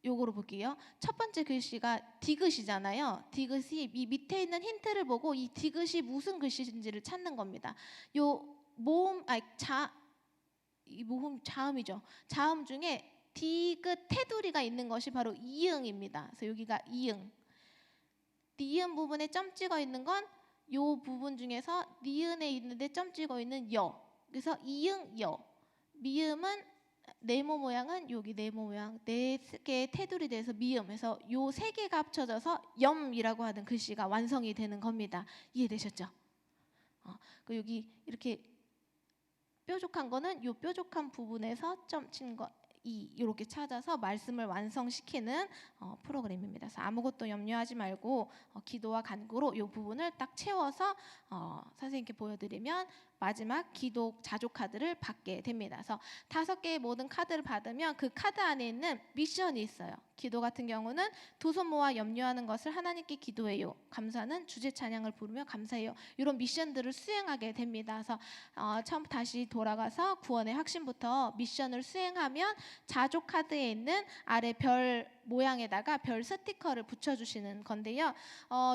요거로 볼게요. 첫 번째 글씨가 디귿이잖아요. 디귿이 이 밑에 있는 힌트를 보고 이 디귿이 무슨 글씨인지를 찾는 겁니다. 요 자음이죠. 자음 중에 디귿 테두리가 있는 것이 바로 이응입니다. 그래서 여기가 이응. 니은 부분에 점 찍어 있는 건 요 부분 중에서 니은에 있는데 점 찍어 있는 여. 그래서 이응 여. 미음은 네모 모양은 여기 네모 모양 네 개의 테두리 돼서 미음에서 요 세 개가 합쳐져서 염이라고 하는 글씨가 완성이 되는 겁니다. 이해되셨죠? 그 여기 이렇게 뾰족한 거는 요 뾰족한 부분에서 점 친 거 이렇게 찾아서 말씀을 완성시키는 프로그램입니다. 그래서 아무것도 염려하지 말고 기도와 간구로 이 부분을 딱 채워서 선생님께 보여드리면 마지막 기도 자조 카드를 받게 됩니다. 그래서 5개의 모든 카드를 받으면 그 카드 안에 있는 미션이 있어요. 기도 같은 경우는 두 손 모아 염려하는 것을 하나님께 기도해요. 감사는 주제 찬양을 부르며 감사해요. 이런 미션들을 수행하게 됩니다. 그래서 처음 다시 돌아가서 구원의 확신부터 미션을 수행하면 자조 카드에 있는 아래 별 모양에다가 별 스티커를 붙여주시는 건데요.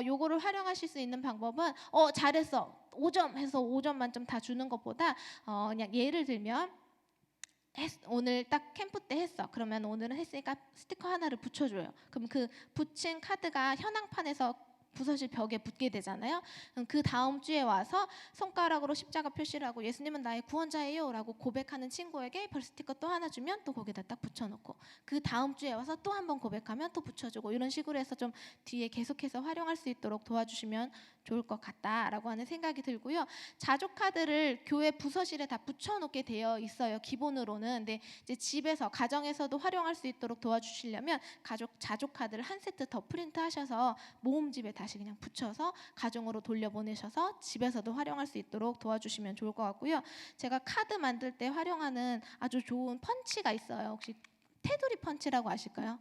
요거를 활용하실 수 있는 방법은 잘했어 5점 해서 5점 만점 다 주는 것보다 그냥 예를 들면 오늘 딱 캠프 때 했어. 그러면 오늘은 했으니까 스티커 하나를 붙여줘요. 그럼 그 붙인 카드가 현황판에서 부서질 벽에 붙게 되잖아요. 그럼 그 다음 주에 와서 손가락으로 십자가 표시를 하고 예수님은 나의 구원자예요 라고 고백하는 친구에게 별 스티커 또 하나 주면 또 거기다 딱 붙여놓고 그 다음 주에 와서 또 한 번 고백하면 또 붙여주고 이런 식으로 해서 좀 뒤에 계속해서 활용할 수 있도록 도와주시면 좋을 것 같다라고 하는 생각이 들고요. 자조 카드를 교회 부서실에 다 붙여놓게 되어 있어요. 기본으로는. 근데 이제 집에서 가정에서도 활용할 수 있도록 도와주시려면 자조 카드를 한 세트 더 프린트하셔서 모음집에 다시 그냥 붙여서 가정으로 돌려보내셔서 집에서도 활용할 수 있도록 도와주시면 좋을 것 같고요. 제가 카드 만들 때 활용하는 아주 좋은 펀치가 있어요. 혹시 테두리 펀치라고 아실까요?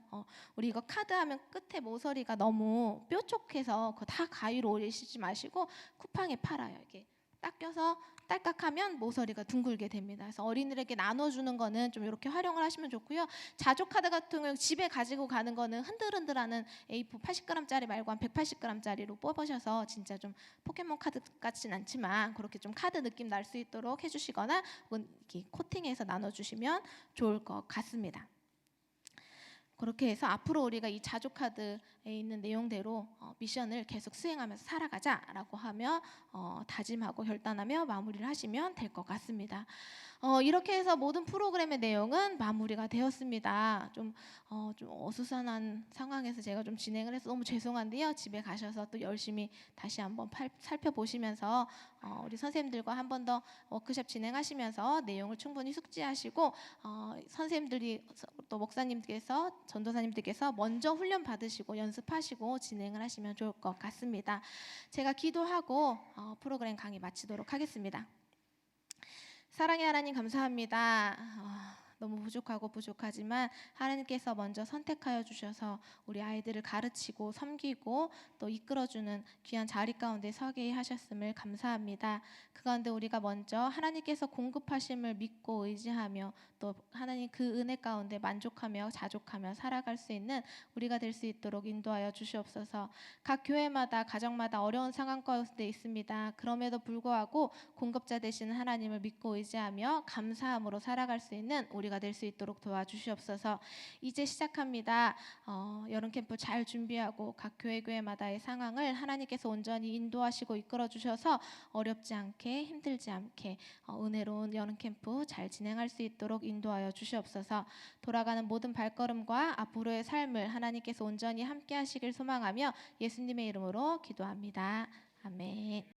우리 이거 카드 하면 끝에 모서리가 너무 뾰족해서 그거 다 가위로 올리시지 마시고 쿠팡에 팔아요. 이렇게 딱 껴서 딸깍하면 모서리가 둥글게 됩니다. 그래서 어린이들에게 나눠주는 거는 좀 이렇게 활용을 하시면 좋고요. 자조 카드 같은 경우 집에 가지고 가는 거는 흔들흔들하는 A4 80g짜리 말고 한 180g짜리로 뽑으셔서 진짜 좀 포켓몬 카드 같진 않지만 그렇게 좀 카드 느낌 날 수 있도록 해주시거나 혹은 이렇게 코팅해서 나눠주시면 좋을 것 같습니다. 그렇게 해서 앞으로 우리가 이 자조 카드에 있는 내용대로 미션을 계속 수행하면서 살아가자라고 하며 다짐하고 결단하며 마무리를 하시면 될 것 같습니다. 이렇게 해서 모든 프로그램의 내용은 마무리가 되었습니다. 좀 어수선한 상황에서 제가 좀 진행을 해서 너무 죄송한데요. 집에 가셔서 또 열심히 다시 한번 살펴보시면서 우리 선생님들과 한 번 더 워크숍 진행하시면서 내용을 충분히 숙지하시고 선생님들이 또 목사님께서 전도사님들께서 먼저 훈련 받으시고 연습하시고 진행을 하시면 좋을 것 같습니다. 제가 기도하고 프로그램 강의 마치도록 하겠습니다. 사랑의 하나님 감사합니다. 너무 부족하지만 하나님께서 먼저 선택하여 주셔서 우리 아이들을 가르치고 섬기고 또 이끌어주는 귀한 자리 가운데 서게 하셨음을 감사합니다. 그 가운데 우리가 먼저 하나님께서 공급하심을 믿고 의지하며 또 하나님 그 은혜 가운데 만족하며 자족하며 살아갈 수 있는 우리가 될 수 있도록 인도하여 주시옵소서. 각 교회마다 가정마다 어려운 상황 가운데 있습니다. 그럼에도 불구하고 공급자 되시는 하나님을 믿고 의지하며 감사함으로 살아갈 수 있는 우리 마무리가 될 수 있도록 도와주시옵소서. 이제 시작합니다. 여름 캠프 잘 준비하고 각 교회마다의 상황을 하나님께서 온전히 인도하시고 이끌어 주셔서 어렵지 않게 힘들지 않게 은혜로운 여름 캠프 잘 진행할 수 있도록 인도하여 주시옵소서. 돌아가는 모든 발걸음과 앞으로의 삶을 하나님께서 온전히 함께 하시길 소망하며 예수님의 이름으로 기도합니다. 아멘.